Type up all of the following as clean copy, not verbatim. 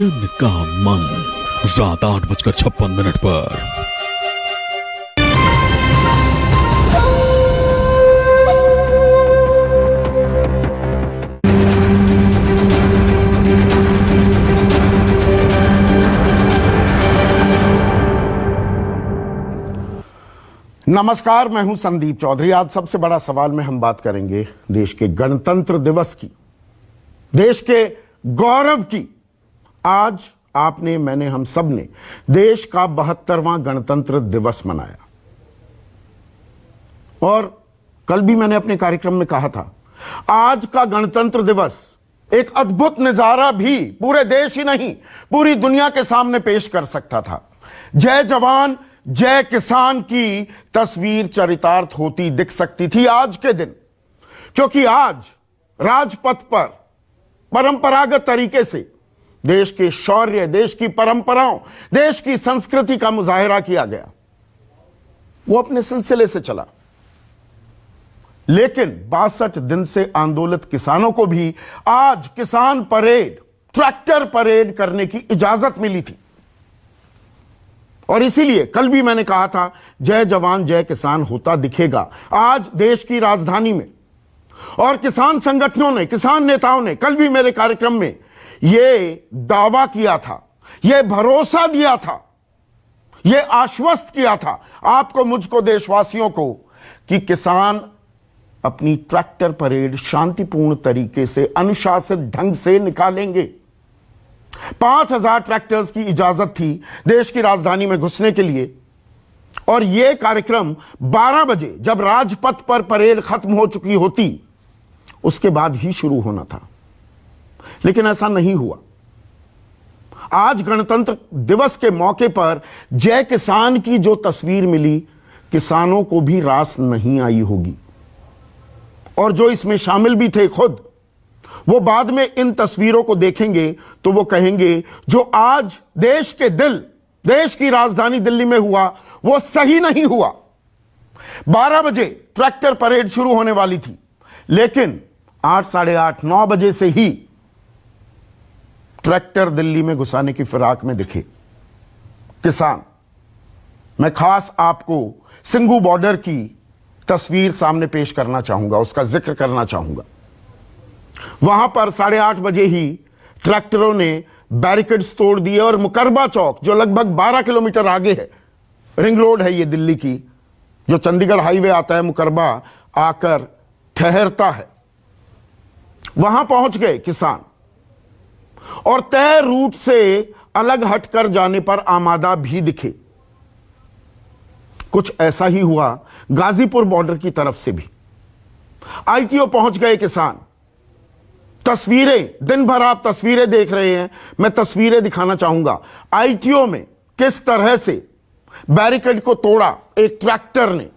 का मन रात 8:56 पर। नमस्कार, मैं हूं संदीप चौधरी। आज सबसे बड़ा सवाल में हम बात करेंगे देश के गणतंत्र दिवस की, देश के गौरव की। आज आपने, मैंने, हम सब ने देश का 72वां गणतंत्र दिवस मनाया। और कल भी मैंने अपने कार्यक्रम में कहा था, आज का गणतंत्र दिवस एक अद्भुत नजारा भी पूरे देश ही नहीं पूरी दुनिया के सामने पेश कर सकता था। जय जवान जय किसान की तस्वीर चरितार्थ होती दिख सकती थी आज के दिन, क्योंकि आज राजपथ पर परंपरागत तरीके से देश के शौर्य, देश की परंपराओं, देश की संस्कृति का मुजाहिरा किया गया। वो अपने सिलसिले से चला, लेकिन 62 दिन से आंदोलित किसानों को भी आज किसान परेड, ट्रैक्टर परेड करने की इजाजत मिली थी। और इसीलिए कल भी मैंने कहा था, जय जवान जय किसान होता दिखेगा आज देश की राजधानी में। और किसान संगठनों ने, किसान नेताओं ने कल भी मेरे कार्यक्रम में यह दावा किया था, यह भरोसा दिया था, यह आश्वस्त किया था आपको, मुझको, देशवासियों को, कि किसान अपनी ट्रैक्टर परेड शांतिपूर्ण तरीके से, अनुशासित ढंग से निकालेंगे। 5000 ट्रैक्टर्स की इजाजत थी देश की राजधानी में घुसने के लिए, और यह कार्यक्रम 12 बजे जब राजपथ पर परेड खत्म हो चुकी होती उसके बाद ही शुरू होना था। लेकिन ऐसा नहीं हुआ। आज गणतंत्र दिवस के मौके पर जय किसान की जो तस्वीर मिली, किसानों को भी रास नहीं आई होगी। और जो इसमें शामिल भी थे खुद, वो बाद में इन तस्वीरों को देखेंगे तो वो कहेंगे, जो आज देश के दिल, देश की राजधानी दिल्ली में हुआ, वो सही नहीं हुआ। 12 बजे ट्रैक्टर परेड शुरू होने वाली थी, लेकिन 8, साढ़े 8, 9 बजे से ही ट्रैक्टर दिल्ली में घुसाने की फिराक में दिखे किसान। मैं खास आपको सिंघू बॉर्डर की तस्वीर सामने पेश करना चाहूंगा, उसका जिक्र करना चाहूंगा। वहां पर 8:30 बजे ही ट्रैक्टरों ने बैरिकेड्स तोड़ दिए और मुकरबा चौक, जो लगभग 12 किलोमीटर आगे है, रिंग रोड है ये दिल्ली की, जो चंडीगढ़ हाईवे आता है, मुकरबा आकर ठहरता है, वहां पहुंच गए किसान। और तय रूट से अलग हटकर जाने पर आमादा भी दिखे। कुछ ऐसा ही हुआ गाजीपुर बॉर्डर की तरफ से भी। आईटीओ पहुंच गए किसान। तस्वीरें, दिन भर आप तस्वीरें देख रहे हैं, मैं तस्वीरें दिखाना चाहूंगा। आईटीओ में किस तरह से बैरिकेड को तोड़ा एक ट्रैक्टर ने,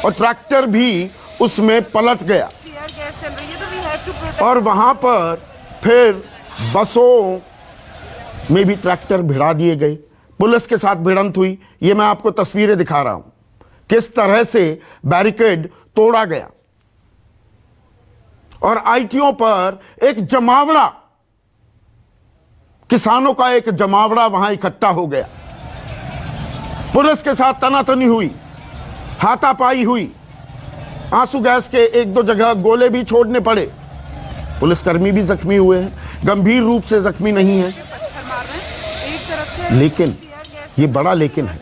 और ट्रैक्टर भी उसमें पलट गया। और वहां पर फिर बसों में भी ट्रैक्टर भिड़ा दिए गए, पुलिस के साथ भिड़ंत हुई। ये मैं आपको तस्वीरें दिखा रहा हूं, किस तरह से बैरिकेड तोड़ा गया। और आईटीओ पर एक जमावड़ा, किसानों का एक जमावड़ा वहां इकट्ठा हो गया। पुलिस के साथ तनातनी हुई, हाथापाई हुई, आंसू गैस के 1-2 जगह गोले भी छोड़ने पड़े। पुलिसकर्मी भी जख्मी हुए हैं, गंभीर रूप से जख्मी नहीं है। लेकिन ये बड़ा लेकिन है,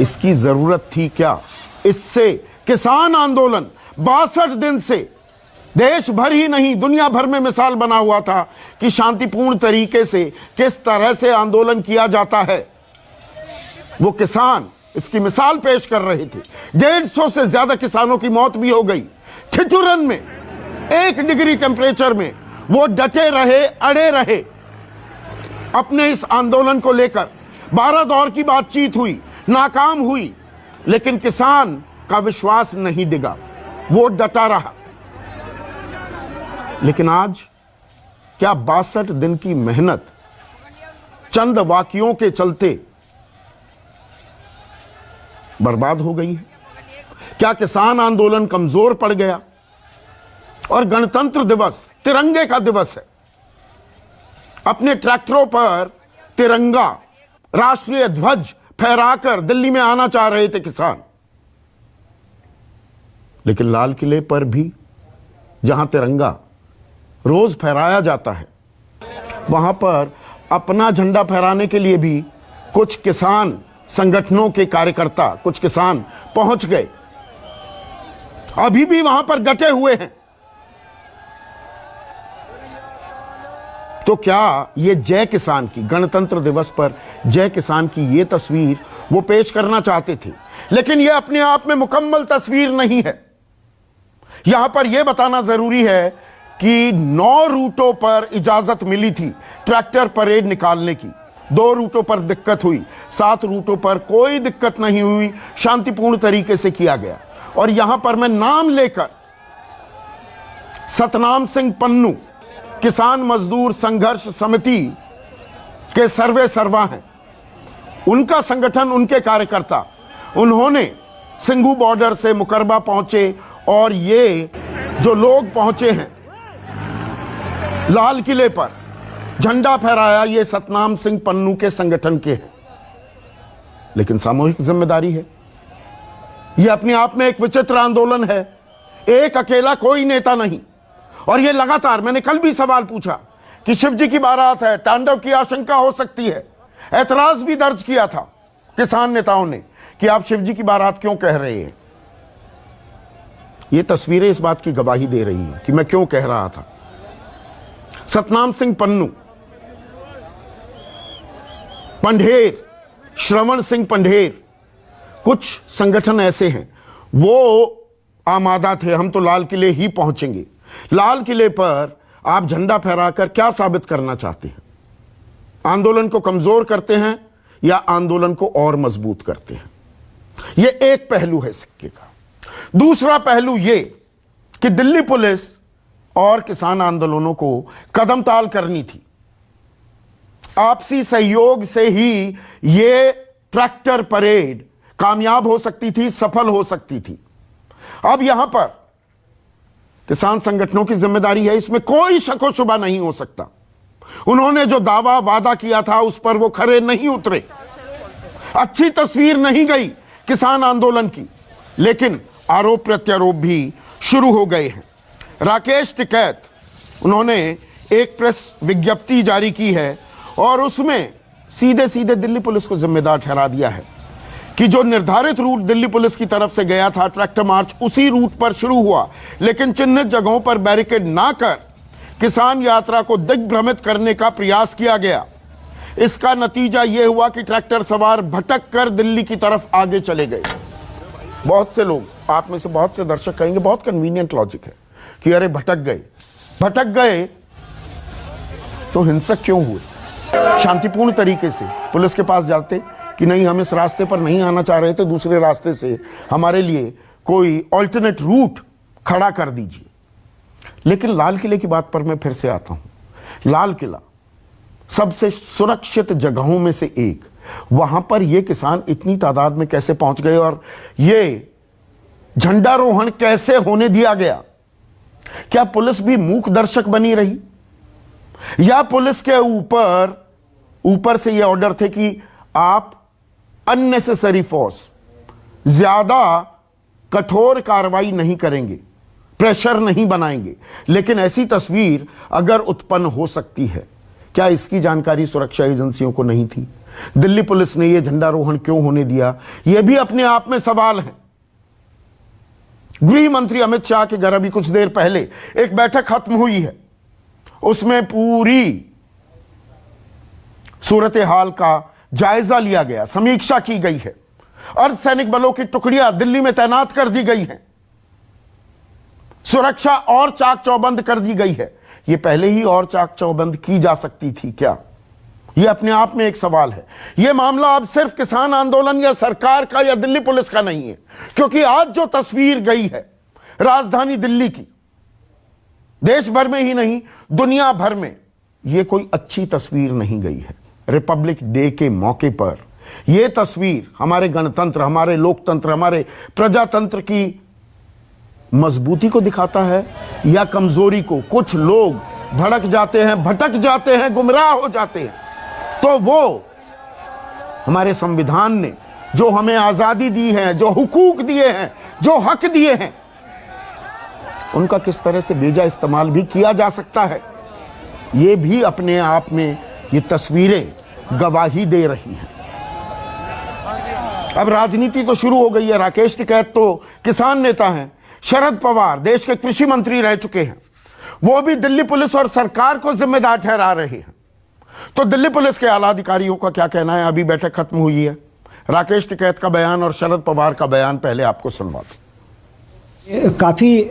इसकी जरूरत थी क्या? इससे किसान आंदोलन 62 दिन से देश भर ही नहीं दुनिया भर में मिसाल बना हुआ था कि शांतिपूर्ण तरीके से किस तरह से आंदोलन किया जाता है। वो किसान इसकी मिसाल पेश कर रहे थे। 150 से ज्यादा किसानों की मौत भी हो गई। ठिठुरन में 1 डिग्री टेम्परेचर में वो डटे रहे, अड़े रहे अपने इस आंदोलन को लेकर। 12 दौर की बातचीत हुई, नाकाम हुई, लेकिन किसान का विश्वास नहीं डिगा, वो डटा रहा। लेकिन आज क्या 62 दिन की मेहनत चंद वाक्यों के चलते बर्बाद हो गई है? क्या किसान आंदोलन कमजोर पड़ गया? और गणतंत्र दिवस तिरंगे का दिवस है। अपने ट्रैक्टरों पर तिरंगा, राष्ट्रीय ध्वज फहराकर दिल्ली में आना चाह रहे थे किसान। लेकिन लाल किले पर भी जहां तिरंगा रोज फहराया जाता है, वहां पर अपना झंडा फहराने के लिए भी कुछ किसान संगठनों के कार्यकर्ता, कुछ किसान पहुंच गए, अभी भी वहां पर डटे हुए हैं। तो क्या ये जय किसान की, गणतंत्र दिवस पर जय किसान की ये तस्वीर वो पेश करना चाहते थे? लेकिन ये अपने आप में मुकम्मल तस्वीर नहीं है। यहां पर यह बताना जरूरी है कि 9 रूटों पर इजाजत मिली थी ट्रैक्टर परेड निकालने की। 2 रूटों पर दिक्कत हुई, 7 रूटों पर कोई दिक्कत नहीं हुई, शांतिपूर्ण तरीके से किया गया। और यहां पर मैं नाम लेकर सतनाम सिंह पन्नू, किसान मजदूर संघर्ष समिति के सर्वे सर्वा हैं, उनका संगठन, उनके कार्यकर्ता, उन्होंने सिंघू बॉर्डर से मुकरबा पहुंचे और ये जो लोग पहुंचे हैं लाल किले पर झंडा फहराया, ये सतनाम सिंह पन्नू के संगठन के हैं। लेकिन सामूहिक जिम्मेदारी है। यह अपने आप में एक विचित्र आंदोलन है, एक अकेला कोई नेता नहीं। और यह लगातार, मैंने कल भी सवाल पूछा कि शिवजी की बारात है, तांडव की आशंका हो सकती है। ऐतराज भी दर्ज किया था किसान नेताओं ने कि आप शिवजी की बारात क्यों कह रहे हैं। ये तस्वीरें इस बात की गवाही दे रही हैं कि मैं क्यों कह रहा था। सतनाम सिंह पन्नू, पंढेर, श्रवण सिंह पंढेर, कुछ संगठन ऐसे हैं, वो आमादा थे, हम तो लाल किले ही पहुंचेंगे। लाल किले पर आप झंडा फहराकर क्या साबित करना चाहते हैं? आंदोलन को कमजोर करते हैं या आंदोलन को और मजबूत करते हैं? यह एक पहलू है सिक्के का। दूसरा पहलू यह कि दिल्ली पुलिस और किसान आंदोलनों को कदम ताल करनी थी। आपसी सहयोग से ही यह ट्रैक्टर परेड कामयाब हो सकती थी, सफल हो सकती थी। अब यहां पर किसान संगठनों की जिम्मेदारी है, इसमें कोई शक शुबा नहीं हो सकता। उन्होंने जो दावा वादा किया था उस पर वो खरे नहीं उतरे। अच्छी तस्वीर नहीं गई किसान आंदोलन की, लेकिन आरोप प्रत्यारोप भी शुरू हो गए हैं। राकेश टिकैत, उन्होंने एक प्रेस विज्ञप्ति जारी की है और उसमें सीधे सीधे दिल्ली पुलिस को जिम्मेदार ठहरा दिया है कि जो निर्धारित रूट दिल्ली पुलिस की तरफ से गया था ट्रैक्टर मार्च, उसी रूट पर शुरू हुआ, लेकिन चिन्हित जगहों पर बैरिकेड ना कर किसान यात्रा को दिग्भ्रमित करने का प्रयास किया गया। इसका नतीजा यह हुआ कि ट्रैक्टर सवार भटक कर दिल्ली की तरफ आगे चले गए। बहुत से लोग, आप में से बहुत से दर्शक कहेंगे बहुत कन्वीनियंट लॉजिक है कि अरे भटक गए तो हिंसक क्यों हुए? शांतिपूर्ण तरीके से पुलिस के पास जाते कि नहीं, हम इस रास्ते पर नहीं आना चाह रहे थे, दूसरे रास्ते से हमारे लिए कोई ऑल्टरनेट रूट खड़ा कर दीजिए। लेकिन लाल किले की बात पर मैं फिर से आता हूं। लाल किला सबसे सुरक्षित जगहों में से एक, वहां पर ये किसान इतनी तादाद में कैसे पहुंच गए और ये झंडारोहण कैसे होने दिया गया? क्या पुलिस भी मूक दर्शक बनी रही, या पुलिस के ऊपर से ये ऑर्डर थे कि आप अननेसेसरी फोर्स, ज्यादा कठोर कार्रवाई नहीं करेंगे, प्रेशर नहीं बनाएंगे? लेकिन ऐसी तस्वीर अगर उत्पन्न हो सकती है, क्या इसकी जानकारी सुरक्षा एजेंसियों को नहीं थी? दिल्ली पुलिस ने यह झंडारोहण क्यों होने दिया? यह भी अपने आप में सवाल है। गृह मंत्री अमित शाह के घर अभी कुछ देर पहले एक बैठक खत्म हुई है, उसमें पूरी सूरत हाल का जायजा लिया गया, समीक्षा की गई है। अर्धसैनिक बलों की टुकड़ियां दिल्ली में तैनात कर दी गई हैं, सुरक्षा और चाक चौबंद कर दी गई है। यह पहले ही और चाक चौबंद की जा सकती थी क्या? यह अपने आप में एक सवाल है। यह मामला अब सिर्फ किसान आंदोलन या सरकार का या दिल्ली पुलिस का नहीं है, क्योंकि आज जो तस्वीर गई है राजधानी दिल्ली की, देश भर में ही नहीं दुनिया भर में, यह कोई अच्छी तस्वीर नहीं गई है। रिपब्लिक डे के मौके पर यह तस्वीर हमारे गणतंत्र, हमारे लोकतंत्र, हमारे प्रजातंत्र की मजबूती को दिखाता है या कमजोरी को? कुछ लोग भड़क जाते हैं, भटक जाते हैं, गुमराह हो जाते हैं, तो वो हमारे संविधान ने जो हमें आजादी दी है, जो हुकूक दिए हैं, जो हक दिए हैं, उनका किस तरह से बेजा इस्तेमाल भी किया जा सकता है, ये भी अपने आप में ये तस्वीरें गवाही दे रही हैं। अब राजनीति तो शुरू हो गई है। राकेश टिकैत तो किसान नेता हैं, शरद पवार देश के कृषि मंत्री रह चुके हैं, वो भी दिल्ली पुलिस और सरकार को जिम्मेदार ठहरा रहे हैं। तो दिल्ली पुलिस के आला अधिकारियों का क्या कहना है? अभी बैठक खत्म हुई है, राकेश टिकैत का बयान और शरद पवार का बयान पहले आपको सुनवा दूं। काफ़ी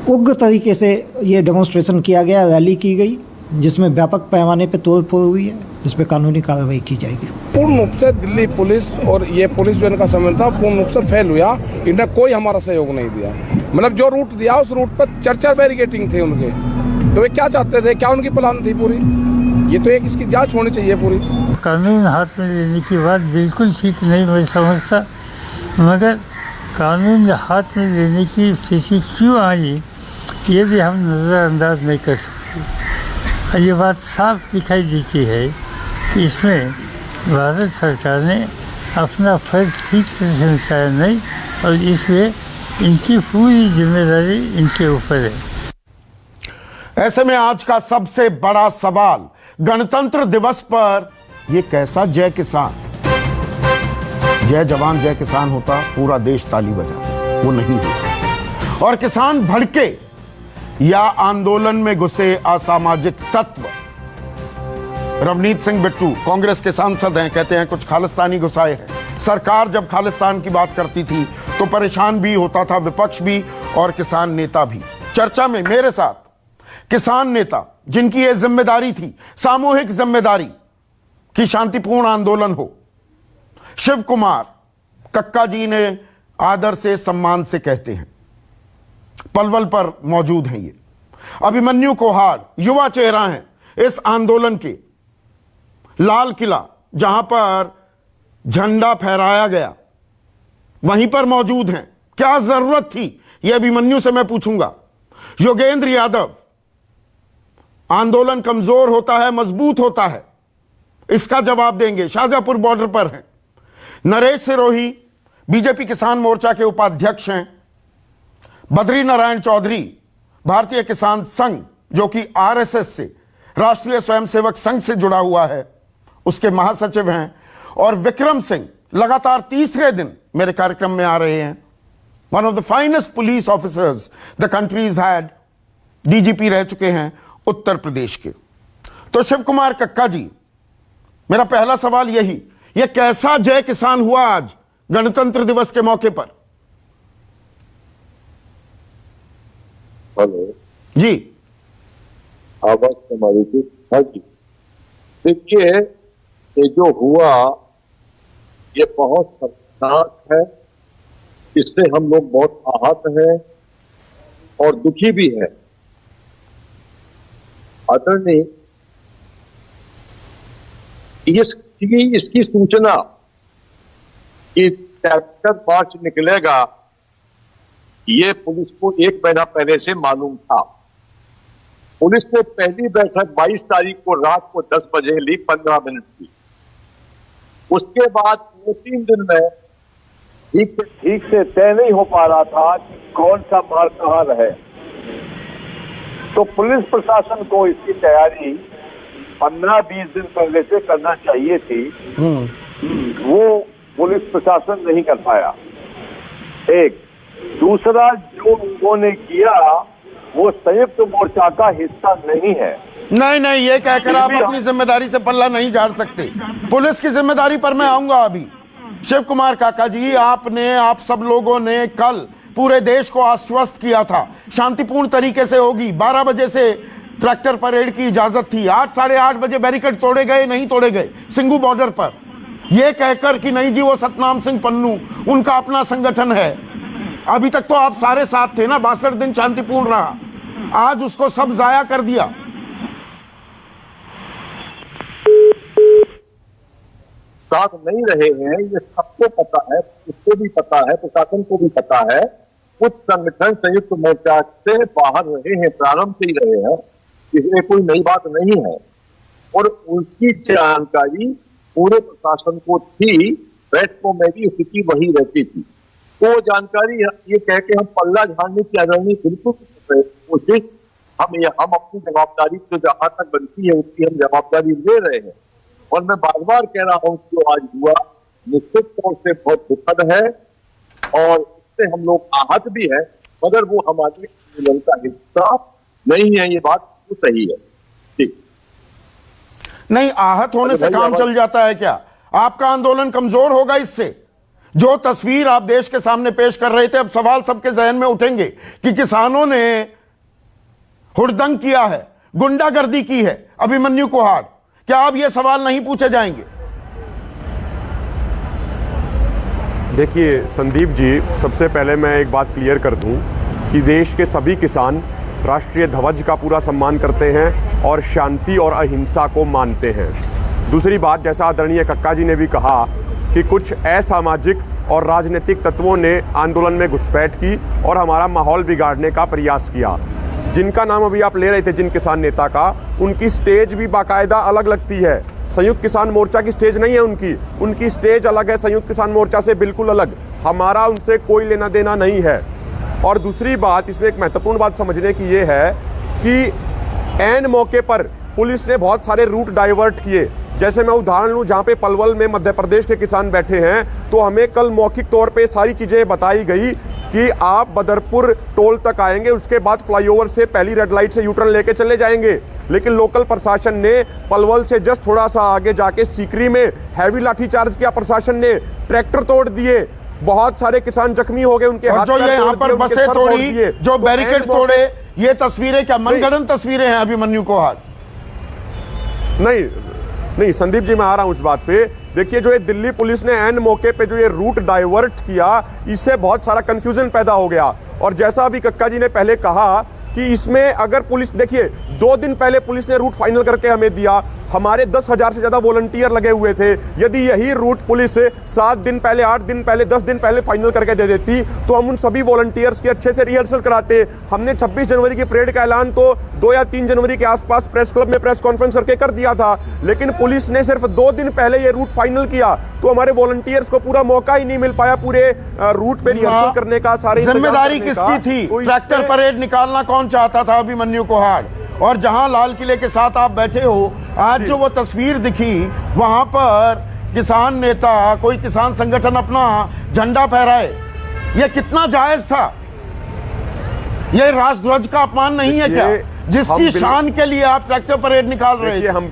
उग्र तरीके से ये डेमोन्स्ट्रेशन किया गया, रैली की गई, जिसमें व्यापक पैमाने पर तोड़फोड़ हुई है, इस पर कानूनी कार्रवाई की जाएगी। पूर्ण रूप से दिल्ली पुलिस और ये पुलिस जो इनका समय था पूर्ण रूप से फेल हुआ। इन्हें कोई हमारा सहयोग नहीं दिया। मतलब जो रूट दिया उस रूट पर 4 बैरिकेटिंग थे उनके, तो वे क्या चाहते थे, क्या उनकी प्लान थी पूरी? ये तो एक इसकी जांच होनी चाहिए पूरी। कानून हाथ में लेने की बात बिल्कुल ठीक नहीं मैं समझता, मगर कानून हाथ में लेने की स्थिति क्यों आई ये भी हम नज़रअंदाज नहीं कर सकते। और ये बात साफ दिखाई देती है कि इसमें भारत सरकार ने अपना फर्ज ठीक तरह से निभाया नहीं, और इसलिए इनकी पूरी जिम्मेदारी इनके ऊपर है। ऐसे में आज का सबसे बड़ा सवाल, गणतंत्र दिवस पर यह कैसा जय किसान, जय जवान जय किसान होता पूरा देश ताली बजाता, वो नहीं हुआ। और किसान भड़के या आंदोलन में घुसे असामाजिक तत्व। रवनीत सिंह बिट्टू कांग्रेस के सांसद हैं, कहते हैं कुछ खालिस्तानी घुसाए हैं। सरकार जब खालिस्तान की बात करती थी तो परेशान भी होता था विपक्ष भी और किसान नेता भी। चर्चा में मेरे साथ किसान नेता जिनकी यह जिम्मेदारी थी, सामूहिक जिम्मेदारी कि शांतिपूर्ण आंदोलन हो, शिव कुमार कक्का जी ने आदर से सम्मान से कहते हैं, पलवल पर मौजूद हैं। ये अभिमन्यु कोहाड़ युवा चेहरा हैं इस आंदोलन के। लाल किला जहां पर झंडा फहराया गया वहीं पर मौजूद हैं। क्या जरूरत थी, यह अभिमन्यु से मैं पूछूंगा। योगेंद्र यादव, आंदोलन कमजोर होता है मजबूत होता है, इसका जवाब देंगे, शाहजहांपुर बॉर्डर पर हैं। नरेश सिरोही बीजेपी किसान मोर्चा के उपाध्यक्ष हैं। बद्री नारायण चौधरी भारतीय किसान संघ जो कि आरएसएस से, राष्ट्रीय स्वयंसेवक संघ से जुड़ा हुआ है, उसके महासचिव हैं। और विक्रम सिंह लगातार तीसरे दिन मेरे कार्यक्रम में आ रहे हैं। One of the finest police officers the country has had, DGP रह चुके हैं उत्तर प्रदेश के। तो शिव कुमार कक्का जी, मेरा पहला सवाल यही, यह कैसा जय किसान हुआ आज गणतंत्र दिवस के मौके पर? हेलो जी, आवाज हमारी थी। हाँ जी, देखिए ये जो हुआ ये बहुत खतरनाक है, इससे हम लोग बहुत आहत हैं और दुखी भी हैं। आदरणीय, इसकी सूचना कि ट्रैक्टर मार्च निकलेगा ये पुलिस को 1 महीना पहले से मालूम था। पुलिस ने पहली बैठक 22 तारीख को रात को 10 बजे ली, 15 मिनट की। उसके बाद 2-3 दिन में ठीक से तय नहीं हो पा रहा था कि कौन सा मार्ग कहां रहे। तो पुलिस प्रशासन को इसकी तैयारी 15-20 दिन पहले से करना चाहिए थी। वो पुलिस प्रशासन नहीं कर पाया। एक दूसरा जो उन्होंने किया वो संयुक्त मोर्चा का हिस्सा नहीं है। नहीं, ये कहकर आप अपनी जिम्मेदारी से पल्ला नहीं झाड़ सकते। पुलिस की जिम्मेदारी पर मैं आऊंगा अभी। शिव कुमार काका जी, आप सब लोगों ने कल पूरे देश को आश्वस्त किया था शांतिपूर्ण तरीके से होगी। 12 बजे से ट्रैक्टर परेड की इजाजत थी। 8, साढ़े 8 बजे बैरिकेड तोड़े गए, नहीं तोड़े गए सिंघू बॉर्डर पर, यह कहकर कि नहीं जी वो सतनाम सिंह पन्नू उनका अपना संगठन है। अभी तक तो आप सारे साथ थे ना, 62 दिन शांतिपूर्ण रहा, आज उसको सब जाया कर दिया। साथ नहीं रहे हैं, ये सबको पता है, उसको भी पता है, प्रशासन को भी पता है। कुछ संगठन संयुक्त मोर्चा से बाहर रहे हैं, प्रारंभ से ही रहे हैं। इसमें कोई नई बात नहीं है। और उनकी जानकारी पूरे प्रशासन को थी, बैठकों में भी स्थिति वही रहती थी। तो जानकारी ये कह के हम पल्ला झाड़ने की रणनीति बिल्कुल कोशिश हम अपनी जवाबदारी जो जहां तक बनती है उसकी हम जवाबदारी ले रहे हैं। और मैं बार बार कह रहा हूं कि जो आज हुआ निश्चित तौर से बहुत दुखद है और इससे हम लोग आहत भी है, मगर वो हमारे आंदोलन का हिस्सा नहीं है, ये बात तो सही है। ठीक नहीं, आहत होने से काम चल जाता है क्या? आपका आंदोलन कमजोर होगा इससे? जो तस्वीर आप देश के सामने पेश कर रहे थे, अब सवाल सबके जहन में उठेंगे कि किसानों ने हुड़दंग किया है, गुंडागर्दी की है अभिमन्यु कुहाड़। क्या अब ये सवाल नहीं पूछे जाएंगे? देखिए संदीप जी, सबसे पहले मैं एक बात क्लियर कर दूं कि देश के सभी किसान राष्ट्रीय ध्वज का पूरा सम्मान करते हैं और शांति और अहिंसा को मानते हैं। दूसरी बात, जैसा आदरणीय कक्का जी ने भी कहा कि कुछ असामाजिक और राजनीतिक तत्वों ने आंदोलन में घुसपैठ की और हमारा माहौल बिगाड़ने का प्रयास किया। जिनका नाम अभी आप ले रहे थे, जिन किसान नेता का, उनकी स्टेज भी बाकायदा अलग लगती है। संयुक्त किसान मोर्चा की स्टेज नहीं है उनकी स्टेज अलग है, संयुक्त किसान मोर्चा से बिल्कुल अलग। हमारा उनसे कोई लेना देना नहीं है। और दूसरी बात, इसमें एक महत्वपूर्ण बात समझने की ये है कि ऐन मौके पर पुलिस ने बहुत सारे रूट डाइवर्ट किए। जैसे मैं उदाहरण लूं, जहां पे पलवल में मध्य प्रदेश के किसान बैठे हैं, तो हमें कल मौखिक तौर पे सारी चीजें बताई गई कि आप बदरपुर टोल तक आएंगे, उसके बाद फ्लाईओवर से पहली रेड लाइट से यूटर्न लेके चले जाएंगे। लेकिन लोकल प्रशासन ने पलवल से जस्ट थोड़ा सा आगे जाके सीकरी में हैवी लाठीचार्ज किया। प्रशासन ने ट्रैक्टर तोड़ दिए, बहुत सारे किसान जख्मी हो गए, उनके हाथ जो ये यहाँ पर बसें तोड़ी, जो बैरिकेड तोड़े, ये तस्वीरें क्या मनगढ़ंत तस्वीरें हैं अभिमन्यु कुहाड़? नहीं संदीप जी, मैं आ रहा हूं उस बात पे। देखिए, जो ये दिल्ली पुलिस ने एन मौके पे जो ये रूट डाइवर्ट किया, इससे बहुत सारा कंफ्यूजन पैदा हो गया। और जैसा अभी कक्का जी ने पहले कहा कि इसमें अगर पुलिस, देखिए 2 दिन पहले पुलिस ने रूट फाइनल करके हमें दिया, हमारे 10,000 से ज्यादा वॉलंटियर लगे हुए थे। यदि यही रूट पुलिस 7 दिन पहले, 8 दिन पहले, 10 दिन पहले फाइनल करके दे देती, तो हम उन सभी वॉलंटियर्स की अच्छे से रिहर्सल कराते। हमने 26 जनवरी की परेड का ऐलान तो 2 या 3 जनवरी के आसपास प्रेस क्लब में प्रेस कॉन्फ्रेंस करके कर दिया था, लेकिन पुलिस ने सिर्फ 2 दिन पहले ये रूट फाइनल किया, तो हमारे वॉलंटियर्स को पूरा मौका ही नहीं मिल पाया पूरे रूट पे रिहर्सल करने का। सारी जिम्मेदारी किसकी थी? ट्रैक्टर परेड निकालना कौन चाहता था? अभिमन्यु कुहाड़। और जहां लाल किले के साथ आप बैठे हो, आज जो वो तस्वीर दिखी, वहां पर किसान नेता, कोई किसान संगठन अपना झंडा फहराए, ये कितना जायज था? ये राष्ट्रध्वज का अपमान नहीं है क्या, जिसकी शान के लिए आप ट्रैक्टर परेड निकाल रहे थे?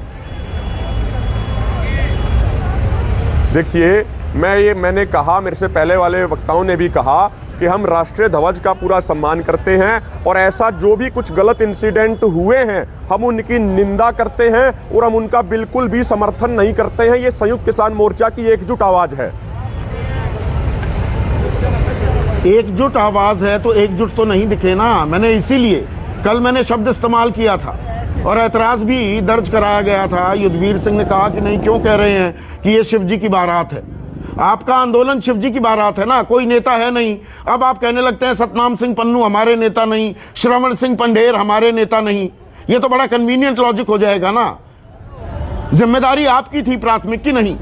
देखिए, मैंने कहा, मेरे से पहले वाले वक्ताओं ने भी कहा कि हम राष्ट्रीय ध्वज का पूरा सम्मान करते हैं और ऐसा जो भी कुछ गलत इंसिडेंट हुए हैं, हम उनकी निंदा करते हैं और हम उनका बिल्कुल भी समर्थन नहीं करते हैं। ये संयुक्त किसान मोर्चा की एकजुट आवाज है। एकजुट आवाज है तो एकजुट तो नहीं दिखे ना। मैंने इसीलिए कल मैंने शब्द इस्तेमाल किया था और ऐतराज भी दर्ज कराया गया था। युद्धवीर सिंह ने कहा कि नहीं, क्यों कह रहे हैं कि ये शिव जी की बारात है? आपका आंदोलन शिव जी की बारात है ना, कोई नेता है नहीं। अब आप कहने लगते हैं सतनाम सिंह पन्नू हमारे नेता नहीं, श्रवण सिंह पंढेर हमारे नेता नहीं। ये तो बड़ा कन्वीनियंट लॉजिक हो जाएगा ना। जिम्मेदारी आपकी थी, प्राथमिक की नहीं।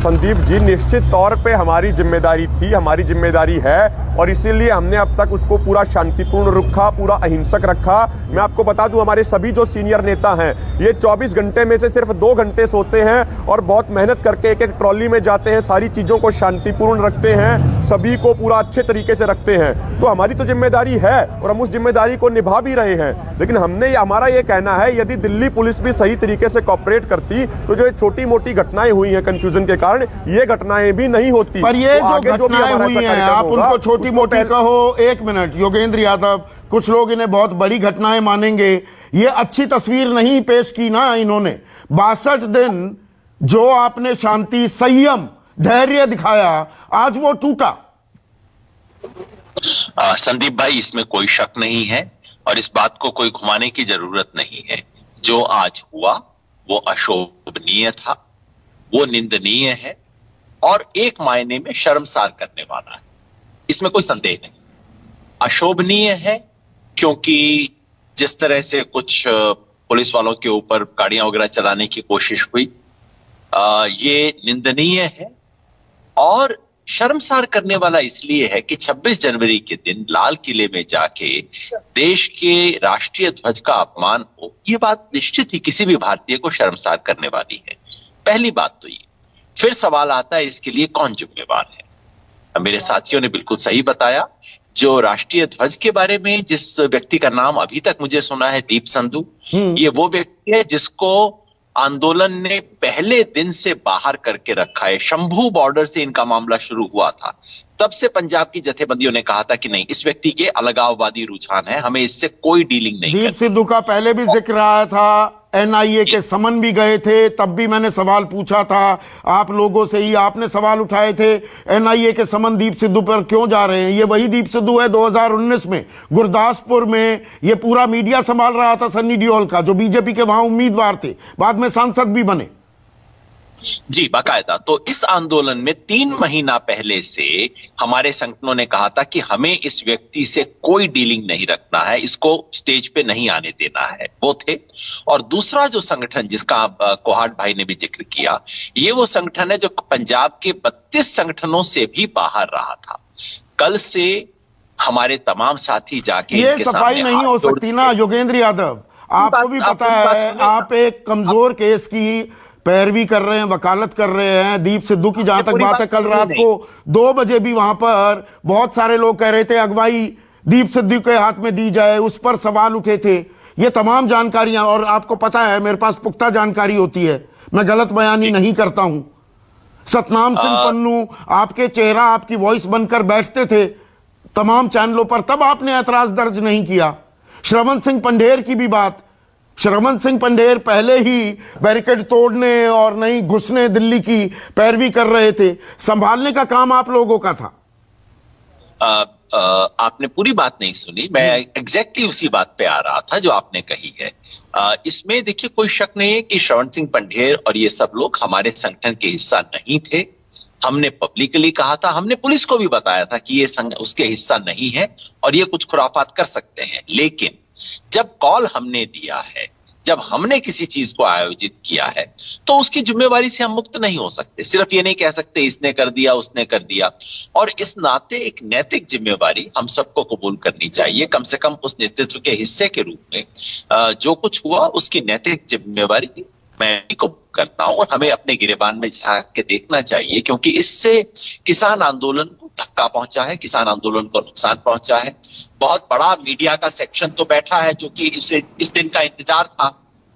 संदीप जी, निश्चित तौर पे हमारी जिम्मेदारी थी, हमारी जिम्मेदारी है, और इसीलिए हमने अब तक उसको पूरा शांतिपूर्ण रखा, पूरा अहिंसक रखा। मैं आपको बता दूं, हमारे सभी जो सीनियर नेता हैं, ये 24 घंटे में से सिर्फ 2 घंटे सोते हैं और बहुत मेहनत करके एक ट्रॉली में जाते हैं, सारी चीज़ों को शांतिपूर्ण रखते हैं, सभी को पूरा अच्छे तरीके से रखते हैं। तो हमारी तो जिम्मेदारी है और हम उस जिम्मेदारी को निभा भी रहे हैं। लेकिन हमारा ये कहना है, यदि दिल्ली पुलिस भी सही तरीके से कोऑपरेट करती, तो जो छोटी मोटी घटनाएं हुई हैं कंफ्यूजन के कारण, ये घटनाएं भी नहीं होती। पर ये जो घटनाएं हुई हैं, आप उनको छोटी मोटी कहो। 1 मिनट, योगेंद्र यादव, कुछ लोग इन्हें बहुत बड़ी घटनाएं मानेंगे। ये अच्छी तस्वीर नहीं पेश की ना इन्होंने। 62 दिन जो आपने शांति, संयम, धैर्य दिखाया, आज वो टूटा। संदीप भाई, इसमें कोई शक नहीं है और इस बात को कोई घुमाने की जरूरत नहीं है। जो आज हुआ वो अशोभनीय था, वो निंदनीय है और एक मायने में शर्मसार करने वाला है, इसमें कोई संदेह नहीं। अशोभनीय है क्योंकि जिस तरह से कुछ पुलिस वालों के ऊपर गाड़ियां वगैरह चलाने की कोशिश हुई, ये निंदनीय है और शर्मसार करने वाला इसलिए है कि 26 जनवरी के दिन लाल किले में जाके देश के राष्ट्रीय ध्वज का अपमान हो, ये बात निश्चित ही किसी भी भारतीय को शर्मसार करने वाली है। पहली बात तो ये। फिर सवाल आता है इसके लिए कौन जिम्मेवार है। मेरे साथियों ने बिल्कुल सही बताया। जो राष्ट्रीय ध्वज के बारे में जिस व्यक्ति का नाम अभी तक मुझे सुना है, दीप संधू, ये वो व्यक्ति है जिसको आंदोलन ने पहले दिन से बाहर करके रखा है। शंभू बॉर्डर से इनका मामला शुरू हुआ था, तब से पंजाब की जथेबंदियों ने कहा था कि नहीं, इस व्यक्ति के अलगाववादी रुझान है, हमें इससे कोई डीलिंग नहीं करनी। दीप सिद्धू का पहले भी जिक्र आया था, एनआईए के समन भी गए थे, तब भी मैंने सवाल पूछा था आप लोगों से ही, आपने सवाल उठाए थे एनआईए के समन दीप सिद्धू पर क्यों जा रहे हैं। ये वही दीप सिद्धू है 2019 में गुरदासपुर में ये पूरा मीडिया संभाल रहा था सन्नी देओल का, जो बीजेपी के वहां उम्मीदवार थे, बाद में सांसद भी बने। जी, बाकायदा। तो इस आंदोलन में 3 महीना पहले से हमारे संगठनों ने कहा था कि हमें इस व्यक्ति से कोई डीलिंग नहीं रखना है, इसको स्टेज पे नहीं आने देना है, वो थे। और दूसरा जो संगठन जिसका कोहाट भाई ने भी जिक्र किया, ये वो संगठन है जो पंजाब के 32 संगठनों से भी बाहर रहा था। कल से हमारे तमाम साथी जाके ये सफाई नहीं हो सकती ना योगेंद्र यादव, आपको भी पता है। आप एक कमजोर केस की पैरवी कर रहे हैं, वकालत कर रहे हैं। दीप सिद्धू की जहां तक बात है, कल रात को 2 बजे भी वहां पर बहुत सारे लोग कह रहे थे अगवाई दीप सिद्धू के हाथ में दी जाए, उस पर सवाल उठे थे। ये तमाम जानकारियां, और आपको पता है मेरे पास पुख्ता जानकारी होती है, मैं गलत बयानी नहीं करता हूं। सतनाम सिंह पन्नू आपके चेहरा, आपकी वॉइस बनकर बैठते थे तमाम चैनलों पर, तब आपने ऐतराज दर्ज नहीं किया। श्रवण सिंह पंढेर की भी बात, श्रवण सिंह पंढेर पहले ही बैरिकेड तोड़ने और नहीं घुसने दिल्ली की पैरवी कर रहे थे, संभालने का काम आप लोगों का था। आपने पूरी बात नहीं सुनी, मैं एग्जैक्टली उसी बात पे आ रहा था जो आपने कही है। इसमें देखिए कोई शक नहीं है कि श्रवण सिंह पंढेर और ये सब लोग हमारे संगठन के हिस्सा नहीं थे। हमने पब्लिकली कहा था, हमने पुलिस को भी बताया था कि ये उसके हिस्सा नहीं है और ये कुछ खुराफात कर सकते हैं। लेकिन जब कॉल हमने दिया है, जब हमने किसी चीज को आयोजित किया है, तो उसकी जिम्मेवारी से हम मुक्त नहीं हो सकते। सिर्फ ये नहीं कह सकते इसने कर दिया, उसने कर दिया। और इस नाते एक नैतिक जिम्मेवारी हम सबको कबूल करनी चाहिए, कम से कम उस नेतृत्व के हिस्से के रूप में। जो कुछ हुआ उसकी नैतिक जिम्मेवारी मैं कबूल करता हूं और हमें अपने गिरेबान में झांक के देखना चाहिए, क्योंकि इससे किसान आंदोलन को धक्का पहुंचा है, किसान आंदोलन को नुकसान पहुंचा है। बहुत बड़ा मीडिया का सेक्शन तो बैठा है जो कि उसे इस दिन का इंतजार था,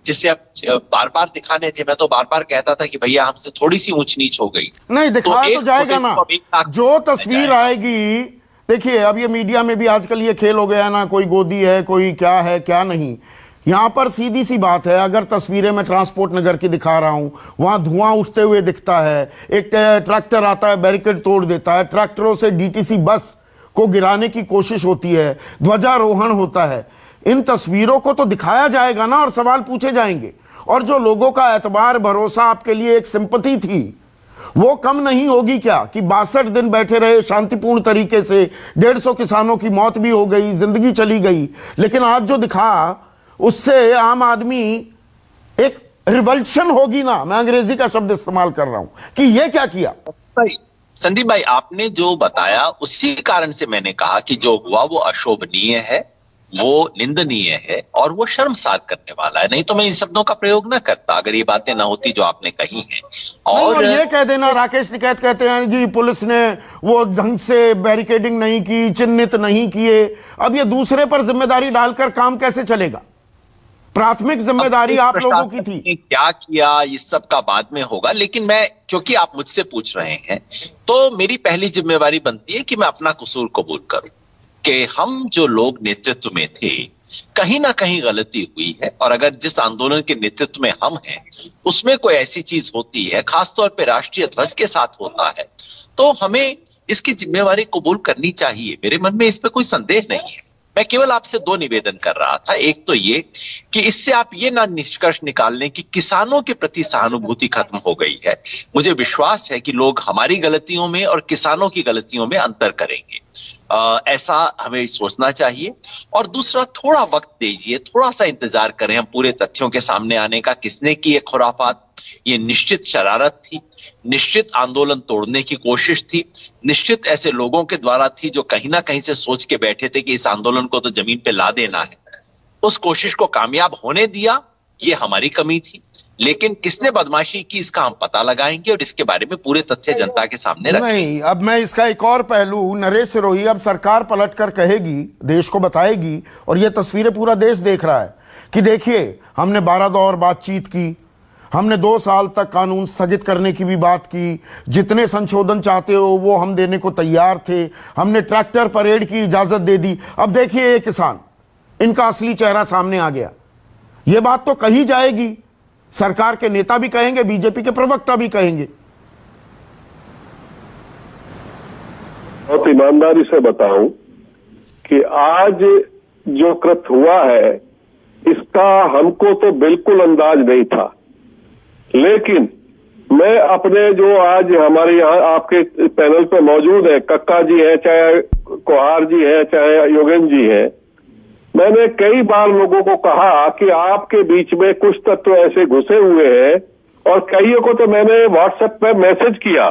जिसे अब बार बार दिखाने थे। मैं तो बार बार कहता था कि भैया हमसे थोड़ी सी ऊंच नीच हो गई। नहीं, दिखाया तो जाएगा ना, जो तस्वीर आएगी। देखिए अब ये मीडिया में भी आजकल ये खेल हो गया ना, कोई गोदी है, कोई क्या है क्या नहीं। यहां पर सीधी सी बात है, अगर तस्वीरें मैं ट्रांसपोर्ट नगर की दिखा रहा हूं, वहां धुआं उठते हुए दिखता है, एक ट्रैक्टर आता है बैरिकेड तोड़ देता है, ट्रैक्टरों से डीटीसी बस को गिराने की कोशिश होती है, ध्वजारोहण होता है। इन तस्वीरों को तो दिखाया जाएगा ना और सवाल पूछे जाएंगे। और जो लोगों का एतबार, भरोसा, आपके लिए एक सिंपैथी थी, वो कम नहीं होगी क्या कि 62 दिन बैठे रहे शांतिपूर्ण तरीके से, 150 किसानों की मौत भी हो गई, जिंदगी चली गई, लेकिन आज जो दिखा उससे आम आदमी एक रिवल्शन होगी ना, मैं अंग्रेजी का शब्द इस्तेमाल कर रहा हूं कि ये क्या किया। संदीप भाई, आपने जो बताया उसी कारण से मैंने कहा कि जो हुआ वो अशोभनीय है, वो निंदनीय है और वो शर्मसार करने वाला है। नहीं तो मैं इन शब्दों का प्रयोग न करता अगर ये बातें ना होती जो आपने कही हैं। और ये कह देना, राकेश टिकैत कहते हैं जी पुलिस ने वो ढंग से बैरिकेडिंग नहीं की, चिन्हित नहीं किए। अब ये दूसरे पर जिम्मेदारी डालकर काम कैसे चलेगा? प्राथमिक जिम्मेदारी आप लोगों की थी। क्या किया इस सब का बाद में होगा, लेकिन मैं, क्योंकि आप मुझसे पूछ रहे हैं, तो मेरी पहली जिम्मेवारी बनती है कि मैं अपना कसूर कबूल करूं कि हम जो लोग नेतृत्व में थे, कहीं ना कहीं गलती हुई है। और अगर जिस आंदोलन के नेतृत्व में हम हैं उसमें कोई ऐसी चीज होती है, खासतौर पे राष्ट्रीय ध्वज के साथ होता है, तो हमें इसकी जिम्मेवारी कबूल करनी चाहिए। मेरे मन में इस पे कोई संदेह नहीं है। मैं केवल आपसे 2 निवेदन कर रहा था। एक तो ये कि इससे आप ये ना निष्कर्ष निकाल लें कि किसानों के प्रति सहानुभूति खत्म हो गई है। मुझे विश्वास है कि लोग हमारी गलतियों में और किसानों की गलतियों में अंतर करेंगे। ऐसा हमें सोचना चाहिए। और दूसरा, थोड़ा वक्त दीजिए, थोड़ा सा इंतजार करें हम पूरे तथ्यों के सामने आने का। किसने की ये खुराफात? ये निश्चित शरारत थी, निश्चित आंदोलन तोड़ने की कोशिश थी, निश्चित ऐसे लोगों के द्वारा थी जो कहीं ना कहीं से सोच के बैठे थे कि इस आंदोलन को तो जमीन पे ला देना है। उस कोशिश को कामयाब होने दिया, ये हमारी कमी थी। लेकिन किसने बदमाशी की, इसका हम पता लगाएंगे और इसके बारे में पूरे तथ्य जनता के सामने रखेंगे। नहीं, अब मैं इसका एक और पहलू, नरेश सिरोही, अब सरकार पलट कर कहेगी, देश को बताएगी, और ये तस्वीरें पूरा देश देख रहा है कि देखिए, हमने 12 दौर बातचीत की, हमने 2 साल तक कानून स्थगित करने की भी बात की, जितने संशोधन चाहते हो वो हम देने को तैयार थे, हमने ट्रैक्टर परेड की इजाजत दे दी। अब देखिए ये किसान, इनका असली चेहरा सामने आ गया। ये बात तो कही जाएगी, सरकार के नेता भी कहेंगे, बीजेपी के प्रवक्ता भी कहेंगे। बहुत ईमानदारी से बताऊं कि आज जो कृत्य हुआ है इसका हमको तो बिल्कुल अंदाज नहीं था, लेकिन मैं अपने जो आज हमारे यहाँ आपके पैनल पे मौजूद है, कक्का जी है, चाहे कोहार जी है, चाहे योगेंद्र जी है, मैंने कई बार लोगों को कहा कि आपके बीच में कुछ तत्व ऐसे घुसे हुए हैं, और कईयों को तो मैंने व्हाट्सएप पे मैसेज किया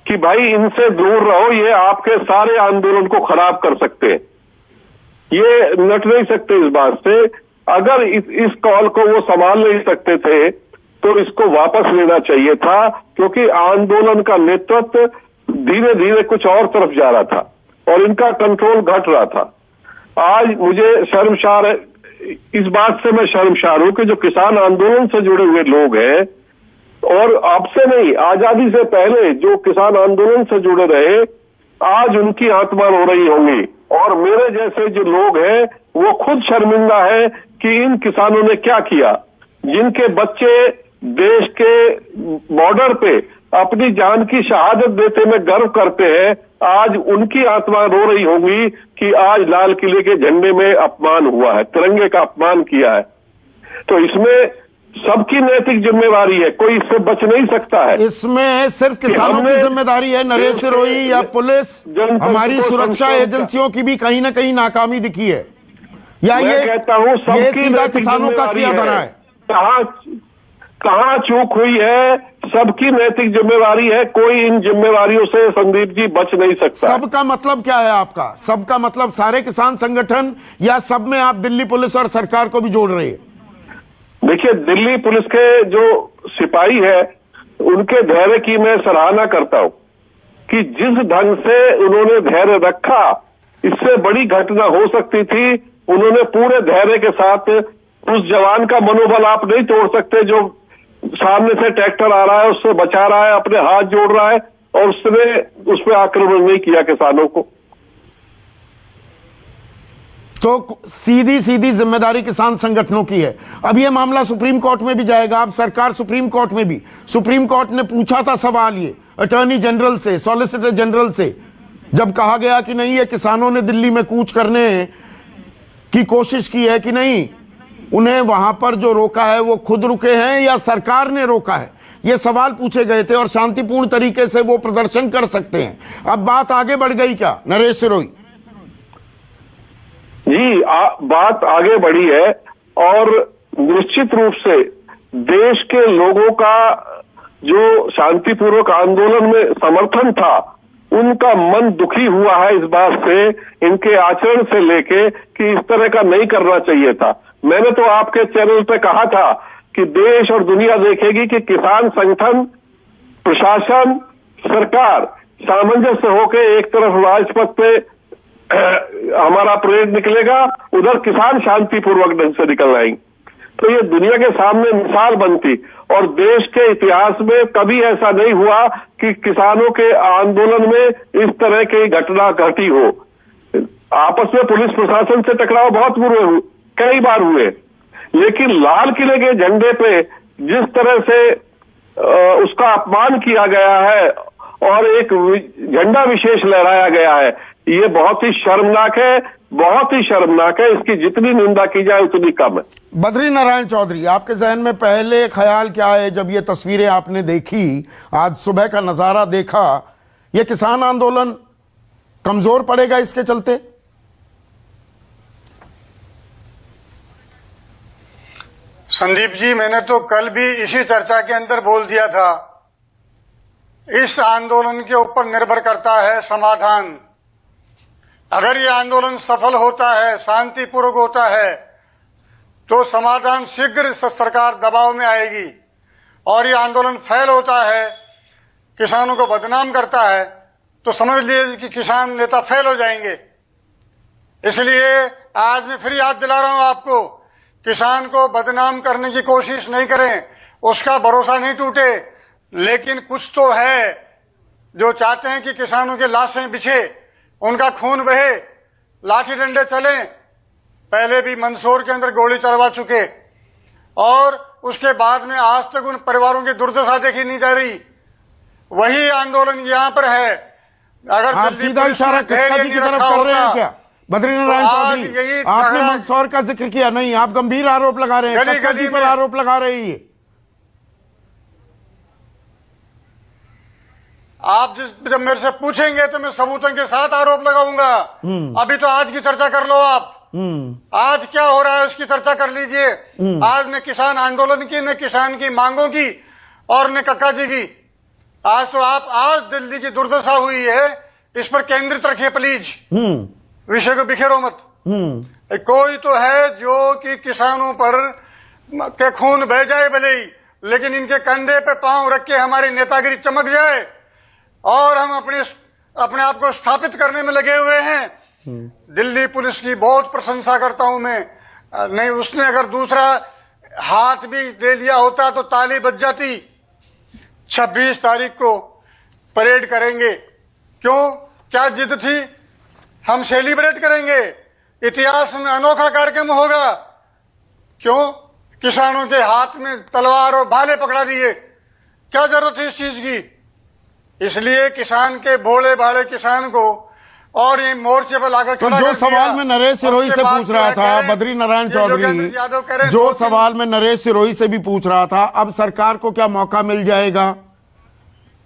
कि भाई इनसे दूर रहो, ये आपके सारे आंदोलन को खराब कर सकते हैं, ये नट नहीं सकते इस बात से। अगर इस कॉल को वो संभाल नहीं सकते थे तो इसको वापस लेना चाहिए था, क्योंकि आंदोलन का नेतृत्व धीरे धीरे कुछ और तरफ जा रहा था और इनका कंट्रोल घट रहा था। आज मुझे शर्मसार है, इस बात से मैं शर्मसार हूं कि जो किसान आंदोलन से जुड़े हुए लोग हैं, और अब से नहीं, आजादी से पहले जो किसान आंदोलन से जुड़े रहे, आज उनकी आत्मा रो रही होंगी, और मेरे जैसे जो लोग हैं वो खुद शर्मिंदा है कि इन किसानों ने क्या किया। जिनके बच्चे देश के बॉर्डर पे अपनी जान की शहादत देते में गर्व करते हैं, आज उनकी आत्मा रो रही होगी कि आज लाल किले के झंडे में अपमान हुआ है, तिरंगे का अपमान किया है। तो इसमें सबकी नैतिक जिम्मेवारी है, कोई इससे बच नहीं सकता है। इसमें सिर्फ किसानों की जिम्मेदारी है नरेश सिरोही या पुलिस, हमारी सुरक्षा एजेंसियों की भी कहीं ना कहीं नाकामी दिखी है, या ये कहता हूं ये सीधा किसानों का किया धरा है? कहां चूक हुई है, सबकी नैतिक जिम्मेवारी है, कोई इन जिम्मेवारियों से संदीप जी बच नहीं सकता। सबका मतलब क्या है आपका? सबका मतलब सारे किसान संगठन, या सब में आप दिल्ली पुलिस और सरकार को भी जोड़ रहे हैं? देखिए, दिल्ली पुलिस के जो सिपाही है उनके धैर्य की मैं सराहना करता हूं कि जिस ढंग से उन्होंने धैर्य रखा, इससे बड़ी घटना हो सकती थी। उन्होंने पूरे धैर्य के साथ, उस जवान का मनोबल आप नहीं तोड़ सकते जो सामने से ट्रैक्टर आ रहा है उससे बचा रहा है, अपने हाथ जोड़ रहा है, और उसने उस पर आक्रमण नहीं किया किसानों को। तो सीधी सीधी जिम्मेदारी किसान संगठनों की है। अब यह मामला सुप्रीम कोर्ट में भी जाएगा। अब सरकार सुप्रीम कोर्ट में भी, सुप्रीम कोर्ट ने पूछा था सवाल ये अटॉर्नी जनरल से, सॉलिसिटर जनरल से, जब कहा गया कि नहीं ये किसानों ने दिल्ली में कूच करने की कोशिश की है कि नहीं, उन्हें वहां पर जो रोका है वो खुद रुके हैं या सरकार ने रोका है, ये सवाल पूछे गए थे, और शांतिपूर्ण तरीके से वो प्रदर्शन कर सकते हैं। अब बात आगे बढ़ गई क्या नरेश सिरोही? जी, बात आगे बढ़ी है, और निश्चित रूप से देश के लोगों का जो शांतिपूर्वक आंदोलन में समर्थन था, उनका मन दुखी हुआ है इस बात से, इनके आचरण से लेके, कि इस तरह का नहीं करना चाहिए था। मैंने तो आपके चैनल पे कहा था कि देश और दुनिया देखेगी कि किसान संगठन, प्रशासन, सरकार सामंजस्य होकर एक तरफ राजपथ पे हमारा परेड निकलेगा, उधर किसान शांतिपूर्वक ढंग से निकल आएंगे, तो ये दुनिया के सामने मिसाल बनती। और देश के इतिहास में कभी ऐसा नहीं हुआ कि किसानों के आंदोलन में इस तरह की घटना घटी हो। आपस में पुलिस प्रशासन से टकराव बहुत हुए, कई बार हुए, लेकिन लाल किले के झंडे पे जिस तरह से उसका अपमान किया गया है और एक झंडा विशेष लहराया गया है, ये बहुत ही शर्मनाक है, बहुत ही शर्मनाक है। इसकी जितनी निंदा की जाए उतनी कम है। बद्री नारायण चौधरी, आपके जहन में पहले ख्याल क्या है जब ये तस्वीरें आपने देखी, आज सुबह का नजारा देखा? ये किसान आंदोलन कमजोर पड़ेगा इसके चलते? संदीप जी, मैंने तो कल भी इसी चर्चा के अंदर बोल दिया था, इस आंदोलन के ऊपर निर्भर करता है समाधान। अगर ये आंदोलन सफल होता है, शांतिपूर्वक होता है, तो समाधान शीघ्र सरकार दबाव में आएगी। और ये आंदोलन फेल होता है, किसानों को बदनाम करता है, तो समझ लीजिए कि किसान नेता फेल हो जाएंगे। इसलिए आज मैं फिर याद दिला रहा हूं आपको, किसान को बदनाम करने की कोशिश नहीं करें, उसका भरोसा नहीं टूटे। लेकिन कुछ तो है जो चाहते हैं कि किसानों के लाशें बिछे, उनका खून बहे, लाठी डंडे चले। पहले भी मंदसौर के अंदर गोली चलवा चुके, और उसके बाद में आज तक उन परिवारों की दुर्दशा देखी नहीं जा रही। वही आंदोलन यहां पर है। अगर आप सीधा इशारा कक्का जी की तरफ कर रहे हैं क्या? बद्रीनारायण चौधरी, आपने मंदसौर का जिक्र किया नहीं, आप गंभीर आरोप लगा रहे हैं, कक्का जी पर आरोप लगा रहे हैं। आप जब मेरे से पूछेंगे तो मैं सबूतों के साथ आरोप लगाऊंगा। अभी तो आज की चर्चा कर लो आप। आज क्या हो रहा है उसकी चर्चा कर लीजिए। आज ने किसान आंदोलन की, न किसान की मांगों की, और न कक्का जी की। आज तो आप, आज दिल्ली की दुर्दशा हुई है, इस पर केंद्रित रखिए प्लीज, विषय को बिखेरो मत। कोई तो है जो कि किसानों पर के खून बह जाए भले ही, लेकिन इनके कंधे पे पांव रख के हमारी नेतागिरी चमक जाए और हम अपने आप को स्थापित करने में लगे हुए हैं। दिल्ली पुलिस की बहुत प्रशंसा करता हूं मैं। नहीं, उसने अगर दूसरा हाथ भी दे लिया होता तो ताली बज जाती। 26 तारीख को परेड करेंगे। क्यों? क्या जिद थी? हम सेलिब्रेट करेंगे, इतिहास में अनोखा कार्यक्रम होगा। क्यों? किसानों के हाथ में तलवार और भाले पकड़ा दिए, क्या जरूरत है इस चीज की? इसलिए किसान के भोले भाले किसान को और ये मोर्चे पर लाकर तो जो सवाल में नरेश सिरोही से पूछ रहा था बद्रीनारायण चौधरी, जो सवाल में नरेश सिरोही से भी पूछ रहा था, अब सरकार को क्या मौका मिल जाएगा?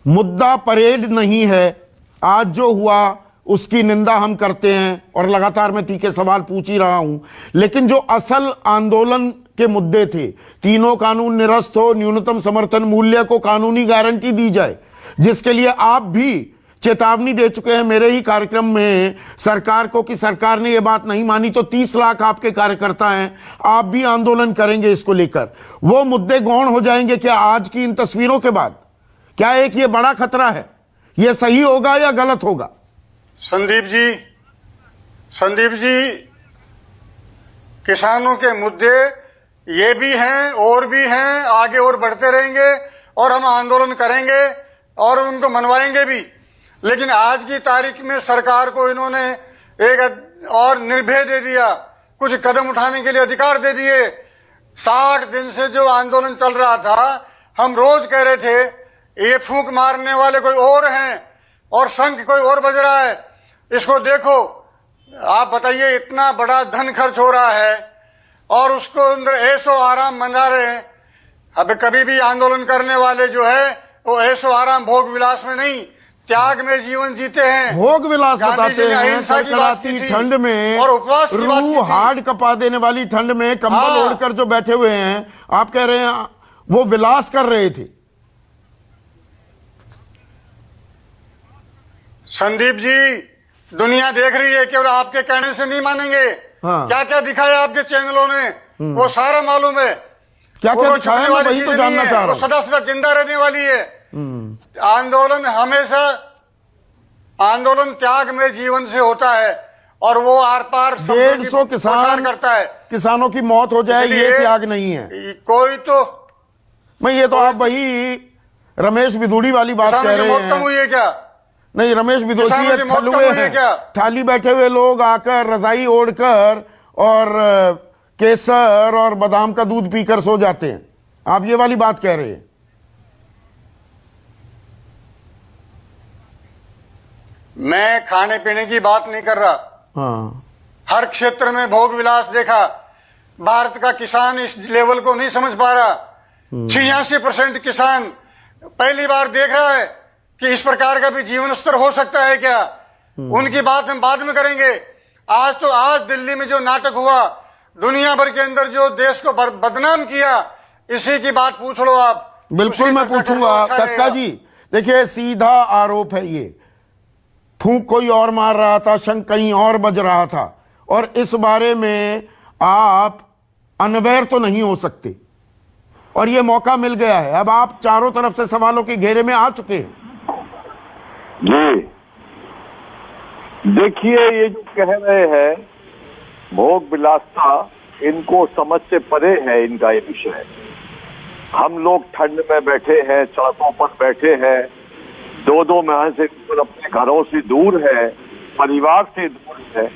मुद्दा परेड नहीं है। आज जो हुआ उसकी निंदा हम करते हैं और लगातार मैं तीखे सवाल पूछ ही रहा हूं, लेकिन जो असल आंदोलन के मुद्दे थे, तीनों कानून निरस्त हो, न्यूनतम समर्थन मूल्य को कानूनी गारंटी दी जाए, जिसके लिए आप भी चेतावनी दे चुके हैं मेरे ही कार्यक्रम में सरकार को कि सरकार ने यह बात नहीं मानी तो 30 लाख आपके कार्यकर्ता हैं, आप भी आंदोलन करेंगे इसको लेकर। वो मुद्दे गौण हो जाएंगे क्या आज की इन तस्वीरों के बाद? क्या एक ये बड़ा खतरा है? ये सही होगा या गलत होगा? संदीप जी, किसानों के मुद्दे ये भी हैं और भी हैं, आगे और बढ़ते रहेंगे और हम आंदोलन करेंगे और उनको मनवाएंगे भी। लेकिन आज की तारीख में सरकार को इन्होंने एक और निर्भय दे दिया, कुछ कदम उठाने के लिए अधिकार दे दिए। 60 दिन से जो आंदोलन चल रहा था, हम रोज कह रहे थे ये फूंक मारने वाले कोई और हैं और शंख कोई और बज रहा है, इसको देखो। आप बताइए, इतना बड़ा धन खर्च हो रहा है और उसको अंदर ऐशो आराम मना रहे हैं। अब कभी भी आंदोलन करने वाले जो है वो ऐशो आराम भोग विलास में नहीं, त्याग में जीवन जीते हैं। भोग विलास बताते हैं, कड़कड़ाती ठंड में और उपवास की बात की थी। हार्ड कपा देने वाली ठंड में कंबल ओढ़कर जो बैठे हुए हैं, आप कह रहे हैं वो विलास कर रहे थे। संदीप जी, दुनिया देख रही है, केवल आपके कहने से नहीं मानेंगे। क्या क्या दिखाया आपके चैनलों ने, वो सारा मालूम है। क्या क्या दिखाया, मैं वही तो जानना चाह रहा हूं। सदा सदा जिंदा रहने वाली है। आंदोलन हमेशा, आंदोलन त्याग में जीवन से होता है और वो आर पार 150 किसान करता है। किसानों की मौत हो जाए ये त्याग नहीं है कोई तो। मैं ये तो आप वही रमेश बिदुड़ी वाली बात कह रहे हैं। कम हुई है क्या? नहीं, रमेश बिदुड़ी थलुए हैं, थाली बैठे हुए लोग आकर रजाई ओढ़कर और केसर और बादाम का दूध पीकर सो जाते हैं। आप ये वाली बात कह रहे हैं। मैं खाने पीने की बात नहीं कर रहा। हर क्षेत्र में भोग विलास देखा। भारत का किसान इस लेवल को नहीं समझ पा रहा। 86% किसान पहली बार देख रहा है कि इस प्रकार का भी जीवन स्तर हो सकता है क्या। उनकी बात हम बाद में करेंगे। आज दिल्ली में जो नाटक हुआ, दुनिया भर के अंदर जो देश को बदनाम किया, इसी की बात पूछ लो आप। बिल्कुल मैं पूछूंगा। अच्छा कक्का जी देखिए, सीधा आरोप है ये, फूंक कोई और मार रहा था, शंख कहीं और बज रहा था, और इस बारे में आप अनवेयर तो नहीं हो सकते, और ये मौका मिल गया है। अब आप चारों तरफ से सवालों के घेरे में आ चुके हैं। जी देखिए, ये जो कह रहे हैं भोग विलासता, इनको समझ से परे है इनका ये विषय। हम लोग ठंड में बैठे हैं, सड़कों पर बैठे हैं, 2-2 माह से अपने घरों से दूर है, परिवार से दूर है,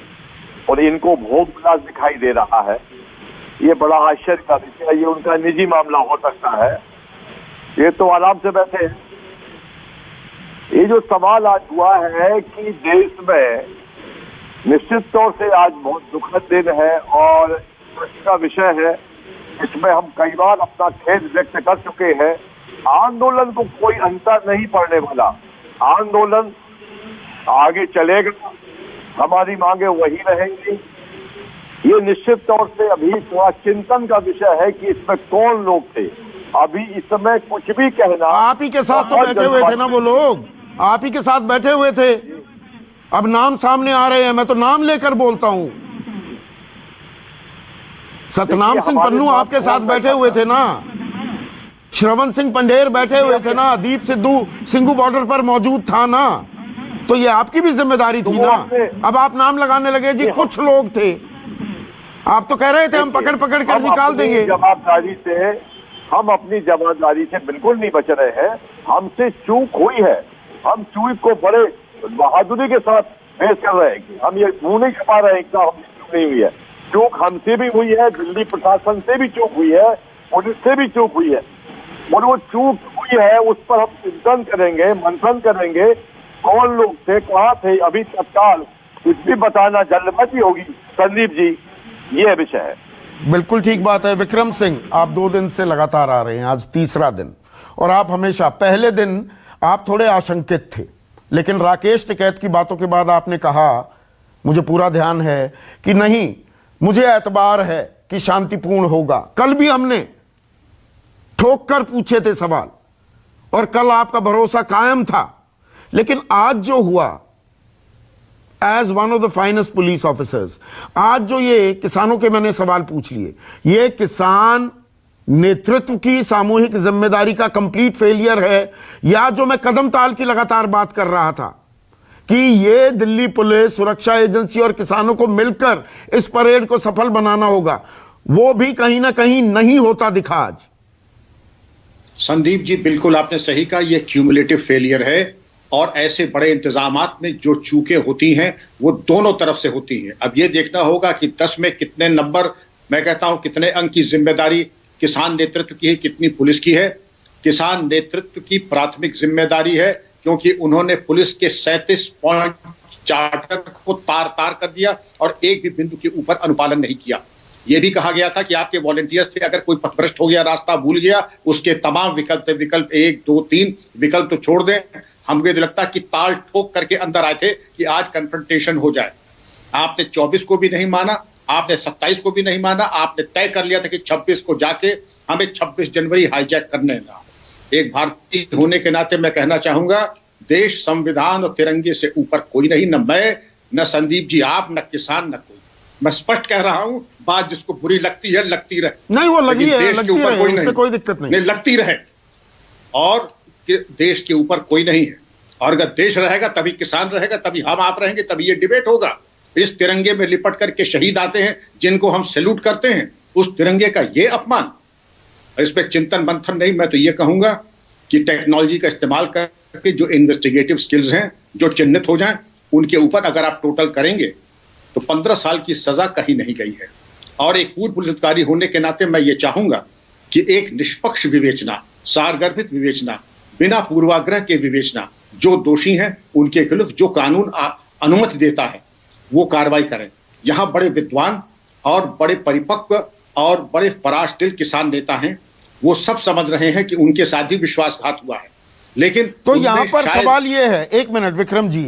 और इनको भोग विलास दिखाई दे रहा है। ये बड़ा आश्चर्य का विषय है। ये उनका निजी मामला हो सकता है, ये तो आराम से बैठे हैं। ये जो सवाल आज हुआ है कि देश में निश्चित तौर से आज बहुत दुखद दिन है और का विषय है, इसमें हम कई बार अपना खेद व्यक्त कर चुके हैं। आंदोलन को कोई अंतर नहीं पड़ने वाला, आंदोलन आगे चलेगा, हमारी मांगे वही रहेंगी। ये निश्चित तौर से अभी थोड़ा चिंतन का विषय है कि इसमें कौन लोग थे। अभी इसमें कुछ भी कहना, आप ही के साथ तो बैठे हुए थे ना वो लोग, आप ही के साथ बैठे हुए थे। अब नाम सामने आ रहे हैं, मैं तो नाम लेकर बोलता हूं। सतनाम सिंह पन्नू आपके साथ बैठे हुए थे ना, श्रवण सिंह पंडेर बैठे हुए थे ना, दीप सिद्धू सिंघू बॉर्डर पर मौजूद था ना, तो ये आपकी भी जिम्मेदारी थी ना। अब आप नाम लगाने लगे जी कुछ लोग थे, आप तो कह रहे थे हम पकड़ पकड़ कर निकाल देंगे। जवाबदारी से हम अपनी जवाबदारी से बिल्कुल नहीं बच रहे हैं। हमसे चूक हुई है, हम चूक को बड़े बहादुरी के साथ पेश कर रहे हैं कि हम ये मुंह नहीं छुपा रहे हैं कि हमसे चूक नहीं हुई है। चूक हमसे भी हुई है, दिल्ली प्रशासन से भी चूक हुई है, पुलिस से भी चूक हुई है, और वो चूक हुई है उस पर हम चिंतन करेंगे, मंथन करेंगे, कौन लोग थे, कहाँ थे। अभी तत्काल कुछ भी बताना जल्दबाजी होगी संदीप जी, ये विषय है। बिल्कुल ठीक बात है। विक्रम सिंह, आप 2 दिन से लगातार आ रहे हैं, आज तीसरा दिन, और आप हमेशा, पहले दिन आप थोड़े आशंकित थे, लेकिन राकेश टिकैत की बातों के बाद आपने कहा, मुझे पूरा ध्यान है कि नहीं, मुझे एतबार है कि शांतिपूर्ण होगा। कल भी हमने ठोक कर पूछे थे सवाल, और कल आपका भरोसा कायम था, लेकिन आज जो हुआ, as one of the finest police officers, आज जो ये किसानों के मैंने सवाल पूछ लिए, ये किसान नेतृत्व की सामूहिक जिम्मेदारी का कंप्लीट फेलियर है, या जो मैं कदम ताल की लगातार बात कर रहा था कि ये दिल्ली पुलिस, सुरक्षा एजेंसी और किसानों को मिलकर इस परेड को सफल बनाना होगा, वो भी कहीं ना कहीं नहीं होता दिखा आज। संदीप जी बिल्कुल आपने सही कहा, यह क्यूमुलेटिव फेलियर है, और ऐसे बड़े इंतजामात में जो चूकें होती हैं वो दोनों तरफ से होती हैं। अब ये देखना होगा कि 10 में कितने नंबर, मैं कहता हूं कितने अंक की जिम्मेदारी किसान नेतृत्व की है, कितनी पुलिस की है। किसान नेतृत्व की प्राथमिक जिम्मेदारी है, क्योंकि उन्होंने पुलिस के 37 पॉइंट चार्टर को तार तार कर दिया और एक भी बिंदु के ऊपर अनुपालन नहीं किया। यह भी कहा गया था कि आपके वॉलंटियर्स थे, अगर कोई पथभ्रष्ट हो गया, रास्ता भूल गया, उसके तमाम विकल्प 1, 2, 3 विकल्प तो छोड़ दें। हमको लगता कि ताल ठोक करके अंदर आए थे कि आज कन्फ्रंटेशन हो जाए। आपने 24 को भी नहीं माना, आपने 27 को भी नहीं माना, आपने तय कर लिया था कि 26 को जाके हमें 26 जनवरी हाईजैक करने ना। एक भारतीय होने के नाते मैं कहना चाहूंगा, देश, संविधान और तिरंगे से ऊपर कोई नहीं, न मैं, न संदीप जी आप, न किसान, न कोई। मैं स्पष्ट कह रहा हूं, बात जिसको बुरी लगती है लगती रहे, नहीं वो लगी है, देश के ऊपर कोई नहीं, कोई दिक्कत नहीं, लगती रहे, और देश के ऊपर कोई नहीं है। और अगर देश रहेगा तभी किसान रहेगा, तभी हम आप रहेंगे, तभी ये डिबेट होगा। इस तिरंगे में लिपट करके शहीद आते हैं जिनको हम सैल्यूट करते हैं, उस तिरंगे का ये अपमान, इस पे चिंतन मंथन नहीं। मैं तो ये कहूंगा कि टेक्नोलॉजी का इस्तेमाल करके जो इन्वेस्टिगेटिव स्किल्स हैं, जो चिन्हित हो जाएं, उनके ऊपर अगर आप टोटल करेंगे तो 15 साल की सजा कहीं नहीं गई है। और एक पूर्व पुलिस अधिकारी होने के नाते मैं ये चाहूंगा कि एक निष्पक्ष विवेचना, सारगर्भित विवेचना, बिना पूर्वाग्रह के विवेचना, जो दोषी हैं उनके खिलाफ जो कानून अनुमति देता है वो कार्रवाई करें। यहां बड़े विद्वान और बड़े परिपक्व और बड़े फराश दिल किसान नेता हैं, वो सब समझ रहे हैं कि उनके साथ ही विश्वासघात हुआ है। लेकिन तो यहां पर सवाल ये है, 1 मिनट विक्रम जी,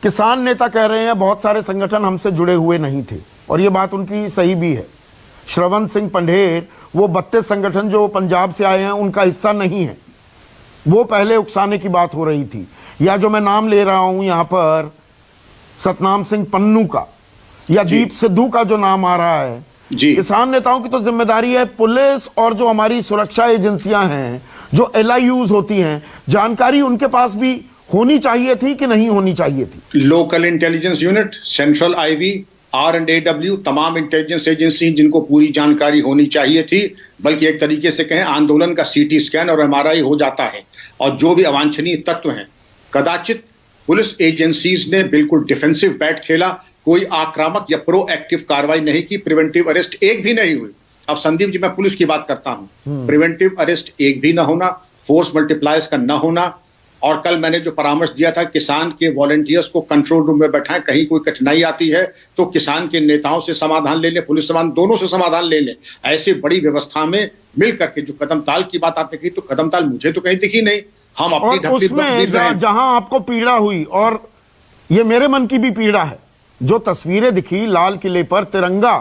किसान नेता कह रहे हैं बहुत सारे संगठन हमसे जुड़े हुए नहीं थे, और ये बात उनकी सही भी है। श्रवण सिंह पंढेर वो 32 संगठन जो पंजाब से आए हैं उनका हिस्सा नहीं है, वो पहले उकसाने की बात हो रही थी। या जो मैं नाम ले रहा हूं यहां पर सतनाम सिंह पन्नू का या दीप सिद्धू का जो नाम आ रहा है जी। किसान नेताओं की तो जिम्मेदारी है पुलिस और जो हमारी सुरक्षा एजेंसियां हैं, जो LIUs होती हैं, जानकारी उनके पास भी होनी चाहिए थी कि नहीं होनी चाहिए थी। Local intelligence unit, central IB, R&AW, तमाम इंटेलिजेंस एजेंसी जिनको पूरी जानकारी होनी चाहिए थी। बल्कि एक तरीके से कहें आंदोलन का CT स्कैन और MRI हो जाता है। और जो भी अवांछनीय तत्व हैं, कदाचित पुलिस एजेंसीज ने बिल्कुल डिफेंसिव बैट खेला, कोई आक्रामक या प्रोएक्टिव कार्रवाई नहीं की, प्रिवेंटिव अरेस्ट एक भी नहीं हुई। अब संदीप जी, मैं पुलिस की बात करता हूं, प्रिवेंटिव अरेस्ट एक भी ना होना, फोर्स मल्टीप्लायर्स का ना होना, और कल मैंने जो परामर्श दिया था किसान के वॉलंटियर्स को कंट्रोल रूम में बैठाएं, कहीं कोई कठिनाई आती है तो किसान के नेताओं से समाधान ले लें, पुलिस समाधान दोनों से समाधान ले लें। ऐसे बड़ी व्यवस्था में मिल करके जो कदमताल की बात आपने की, तो कदमताल मुझे तो कहीं दिखी नहीं। हम अपनी और उसमें जहां आपको पीड़ा हुई, और ये मेरे मन की भी पीड़ा है, जो तस्वीरें दिखी लाल किले पर तिरंगा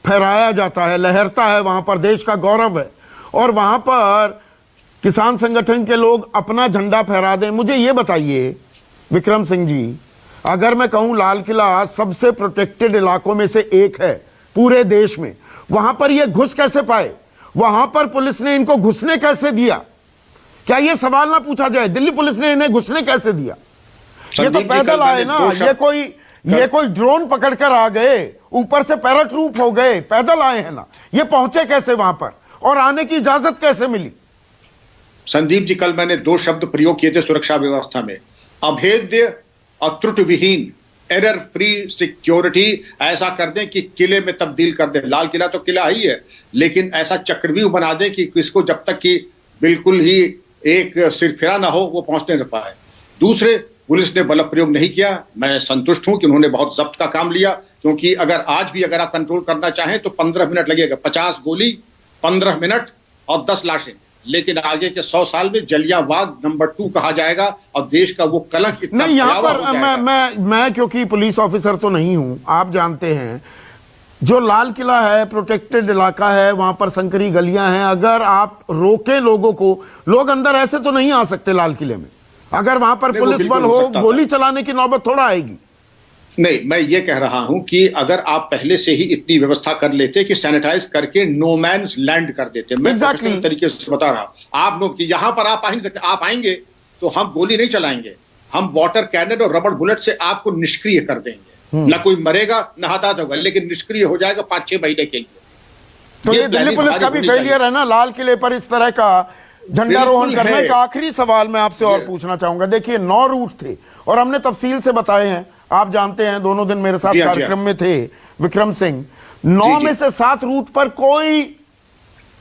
फहराया जाता है, लहरता है, वहां पर देश का गौरव है, और वहां पर किसान संगठन के लोग अपना झंडा फहरा दें। मुझे ये बताइए विक्रम सिंह जी, अगर मैं कहूं लाल किला सबसे प्रोटेक्टेड इलाकों में से एक है पूरे देश में, वहां पर ये घुस कैसे पाए? वहां पर पुलिस ने इनको घुसने कैसे दिया? क्या ये सवाल ना पूछा जाए, दिल्ली पुलिस ने इन्हें घुसने कैसे दिया? ये तो पैदल आए ना, ये कोई ड्रोन पकड़कर आ गए, ऊपर से पैराट्रूप हो गए, पैदल आए हैं ना, ये पहुंचे कैसे वहां पर, और आने की इजाजत कैसे मिली? संदीप जी, कल मैंने 2 शब्द प्रयोग किए थे सुरक्षा व्यवस्था में, अभेद्य और त्रुटि विहीन, एरर फ्री सिक्योरिटी। ऐसा कर दें कि किले में तब्दील कर दें। लाल किला तो किला ही है, लेकिन ऐसा चक्रव्यूह बना दें कि किसको जब तक कि बिल्कुल ही एक सिरफिरा ना हो वो पहुंचने न पाए। दूसरे, पुलिस ने बल प्रयोग नहीं किया। मैं संतुष्ट हूं कि उन्होंने बहुत जब्त का काम लिया, क्योंकि अगर आज भी अगर आप कंट्रोल करना चाहें तो 15 मिनट लगेगा। 50 गोली, 15 मिनट और 10 लाशें। लेकिन आगे के 100 साल में जलियांवाला नंबर 2 कहा जाएगा, और देश का वो कलंक इतना नहीं। यहां पर मैं क्योंकि पुलिस ऑफिसर तो नहीं हूं, आप जानते हैं जो लाल किला है प्रोटेक्टेड इलाका है, वहां पर संकरी गलियां हैं, अगर आप रोके लोगों को, लोग अंदर ऐसे तो नहीं आ सकते लाल किले में। अगर वहां पर पुलिस बल हो, गोली चलाने की नौबत थोड़ा आएगी। नहीं, मैं ये कह रहा हूं कि अगर आप पहले से ही इतनी व्यवस्था कर लेते कि सैनिटाइज करके नो मैंस लैंड कर देते। मैं प्रोफेशनल तरीके से बता रहा हूं आप लोग कि यहां पर आप आ नहीं सकते। आप आएंगे तो हम गोली नहीं चलाएंगे, हम वाटर कैनन और रबड़ बुलेट से आपको निष्क्रिय कर देंगे। ना कोई मरेगा ना हताहत होगा, लेकिन निष्क्रिय हो जाएगा 5-6 महीने के लिए। तो ये दिल्ली पुलिस का भी फेलियर है ना, लाल किले पर इस तरह का झंडारोहण करने का। आखिरी सवाल मैं आपसे और पूछना चाहूंगा, देखिए 9 रूट थे और हमने तफसील से बताए हैं, आप जानते हैं, दोनों दिन मेरे साथ कार्यक्रम में थे विक्रम सिंह। 9 में से 7 रूट पर कोई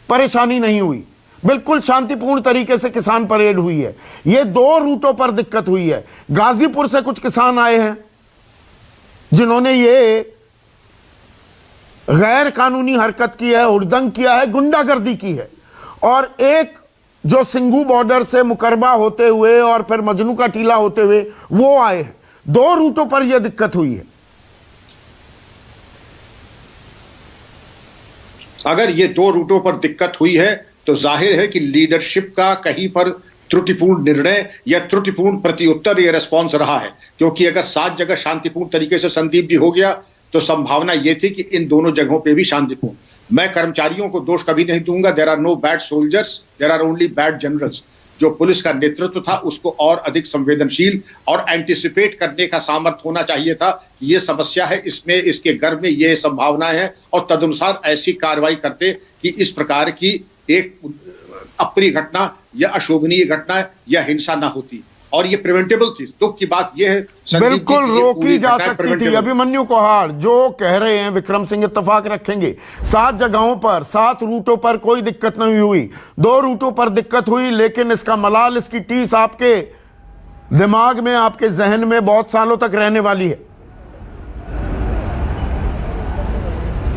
परेशानी नहीं हुई, बिल्कुल शांतिपूर्ण तरीके से किसान परेड हुई है। ये 2 रूटों पर दिक्कत हुई है। गाजीपुर से कुछ किसान आए हैं जिन्होंने ये गैर कानूनी हरकत की है, हुड़दंग किया है, गुंडागर्दी की है, और एक जो सिंघू बॉर्डर से मुकरबा होते हुए और फिर मजनू का टीला होते हुए वो आए हैं। 2 रूटों पर यह दिक्कत हुई है। अगर ये 2 रूटों पर दिक्कत हुई है तो जाहिर है कि लीडरशिप का कहीं पर त्रुटिपूर्ण निर्णय या त्रुटिपूर्ण प्रत्युत्तर या रेस्पॉन्स रहा है। क्योंकि अगर 7 जगह शांतिपूर्ण तरीके से संदीप जी हो गया तो संभावना यह थी कि इन दोनों जगहों पे भी शांतिपूर्ण। मैं कर्मचारियों को दोष कभी नहीं दूंगा। There are no bad soldiers, there are only bad generals. जो पुलिस का नेतृत्व था उसको और अधिक संवेदनशील और एंटिसिपेट करने का सामर्थ्य होना चाहिए था। ये समस्या है, इसमें इसके गर्भ में ये संभावना है, और तदनुसार ऐसी कार्रवाई करते कि इस प्रकार की एक अप्रिय घटना या अशोभनीय घटना या हिंसा ना होती, और ये प्रिवेंटेबल थी। दुख की बात यह है बिल्कुल रोकी जा सकती थी। अभिमन्यु कोहाड़ जो कह रहे हैं, विक्रम सिंह इत्तेफाक रखेंगे, 7 जगहों पर 7 रूटों पर कोई दिक्कत नहीं हुई, 2 रूटों पर दिक्कत हुई, लेकिन इसका मलाल, इसकी टीस आपके दिमाग में, आपके जहन में बहुत सालों तक रहने वाली है।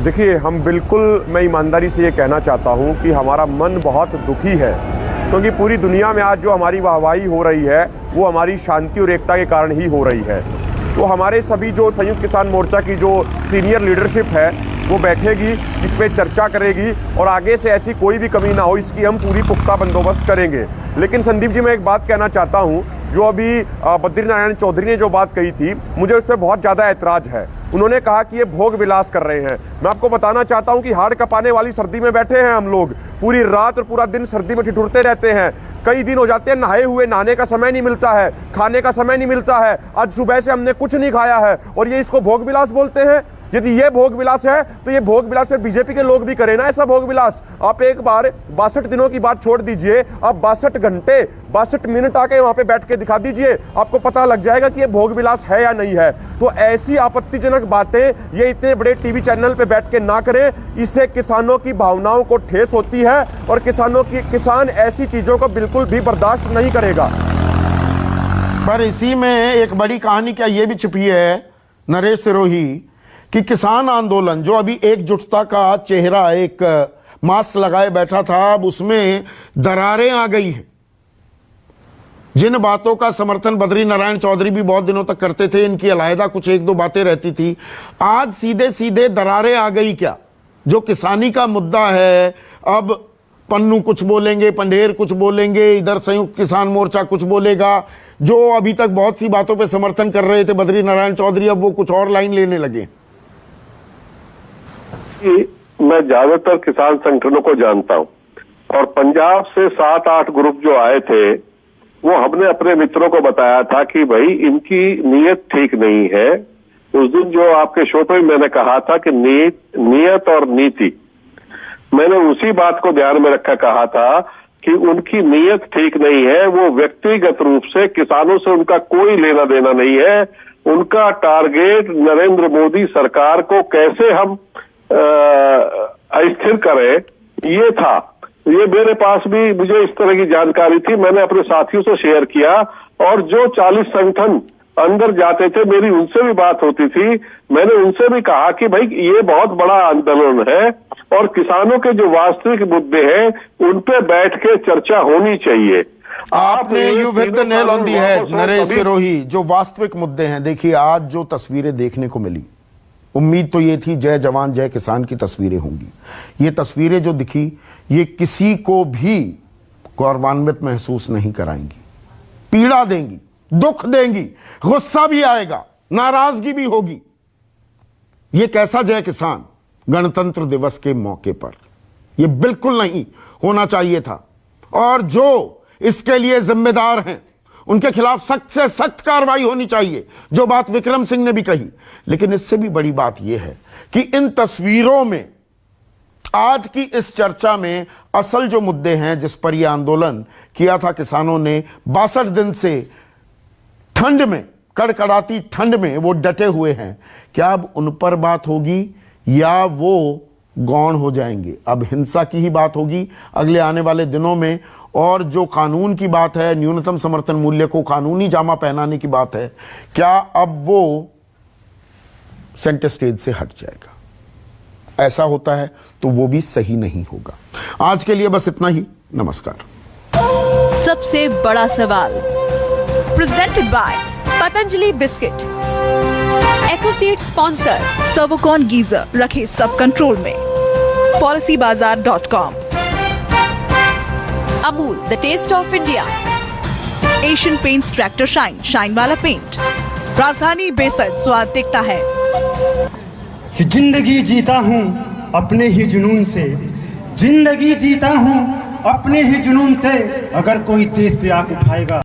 देखिए, हम बिल्कुल, मैं ईमानदारी से ये कहना चाहता हूँ कि हमारा मन बहुत दुखी है, क्योंकि पूरी दुनिया में आज जो हमारी वाहवाही हो रही है वो हमारी शांति और एकता के कारण ही हो रही है। तो तो हमारे सभी जो संयुक्त किसान मोर्चा की जो सीनियर लीडरशिप है वो बैठेगी, इस पे चर्चा करेगी और आगे से ऐसी कोई भी कमी ना हो इसकी हम पूरी पुख्ता बंदोबस्त करेंगे। लेकिन संदीप जी, मैं एक बात कहना चाहता हूँ, जो अभी बद्री नारायण चौधरी ने जो बात कही थी, मुझे उस पर बहुत ज़्यादा ऐतराज़ है। उन्होंने कहा कि ये भोग विलास कर रहे हैं। मैं आपको बताना चाहता हूँ कि हाड़ कपाने वाली सर्दी में बैठे हैं हम लोग, पूरी रात और पूरा दिन सर्दी में ठिठुरते रहते हैं। कई दिन हो जाते हैं नहाए हुए, नहाने का समय नहीं मिलता है, खाने का समय नहीं मिलता है। आज सुबह से हमने कुछ नहीं खाया है और ये इसको भोग विलास बोलते हैं। यदि ये भोग विलास है तो ये भोग विलास फिर बीजेपी के लोग भी करें ना ऐसा भोग विलास। आप एक बार 62 दिनों की बात छोड़ दीजिए, आप 62 घंटे 62 मिनट आके वहां पे बैठ के दिखा दीजिए, आपको पता लग जाएगा कि ये भोग विलास है या नहीं है। तो ऐसी आपत्तिजनक बातें ये इतने बड़े टीवी चैनल पे बैठ के ना करें, इससे किसानों की भावनाओं को ठेस होती है और किसान ऐसी चीजों को बिल्कुल भी बर्दाश्त नहीं करेगा। पर इसी में एक बड़ी कहानी क्या ये भी छिपी है नरेश सिरोही, कि किसान आंदोलन जो अभी एकजुटता का चेहरा, एक मास्क लगाए बैठा था, अब उसमें दरारें आ गई हैं। जिन बातों का समर्थन बद्री नारायण चौधरी भी बहुत दिनों तक करते थे, इनकी अलहदा कुछ एक दो बातें रहती थी, आज सीधे सीधे दरारें आ गई। क्या जो किसानी का मुद्दा है, अब पन्नू कुछ बोलेंगे, पंडेर कुछ बोलेंगे, इधर संयुक्त किसान मोर्चा कुछ बोलेगा। जो अभी तक बहुत सी बातों पे समर्थन कर रहे थे बद्री नारायण चौधरी, अब वो कुछ और लाइन लेने लगे। मैं ज्यादातर किसान संगठनों को जानता हूं और पंजाब से 7-8 ग्रुप जो आए थे, वो हमने अपने मित्रों को बताया था कि भाई इनकी नीयत ठीक नहीं है। उस दिन जो आपके शो पे मैंने कहा था कि नीयत और नीति, मैंने उसी बात को ध्यान में रखा कहा था कि उनकी नीयत ठीक नहीं है। वो व्यक्तिगत रूप से किसानों से उनका कोई लेना देना नहीं है। उनका टारगेट नरेंद्र मोदी सरकार को कैसे हम अस्थिर करें, ये था। ये मेरे पास भी मुझे इस तरह की जानकारी थी, मैंने अपने साथियों से शेयर किया और जो 40 संगठन अंदर जाते थे, मेरी उनसे भी बात होती थी। मैंने उनसे भी कहा कि भाई ये बहुत बड़ा आंदोलन है और किसानों के जो वास्तविक मुद्दे हैं उन पे बैठ के चर्चा होनी चाहिए। आपने you hit the nail on the head Naresh Sirohi. जो वास्तविक मुद्दे हैं, देखिए आज जो तस्वीरें देखने को मिली, उम्मीद तो ये थी जय जवान जय किसान की तस्वीरें होंगी। ये तस्वीरें जो दिखी, ये किसी को भी गौरवान्वित महसूस नहीं कराएंगी, पीड़ा देंगी, दुख देंगी, गुस्सा भी आएगा, नाराजगी भी होगी। ये कैसा जय किसान गणतंत्र दिवस के मौके पर, ये बिल्कुल नहीं होना चाहिए था। और जो इसके लिए जिम्मेदार हैं उनके खिलाफ सख्त से सख्त कार्रवाई होनी चाहिए, जो बात विक्रम सिंह ने भी कही। लेकिन इससे भी बड़ी बात यह है कि इन तस्वीरों में, आज की इस चर्चा में असल जो मुद्दे हैं जिस पर यह आंदोलन किया था किसानों ने, 62 दिन से ठंड में, कड़कड़ाती ठंड में वो डटे हुए हैं। क्या अब उन पर बात होगी या वो गौण हो जाएंगे? अब हिंसा की ही बात होगी अगले आने वाले दिनों में। और जो कानून की बात है, न्यूनतम समर्थन मूल्य को कानूनी जामा पहनाने की बात है, क्या अब वो सेंटर स्टेज से हट जाएगा? ऐसा होता है तो वो भी सही नहीं होगा। आज के लिए बस इतना ही। नमस्कार। सबसे बड़ा सवाल presented by Patanjali biscuit, associate sponsor Servokon geyser, रखे सब कंट्रोल में, policybazaar.com, Amul the taste of India, Asian paints tractor shine, shine वाला पेंट, राजधानी बेसद स्वाद दिखता है। कि जिंदगी जीता हूँ अपने ही जुनून से, जिंदगी जीता हूँ अपने ही जुनून से, अगर कोई देश पे आके उठाएगा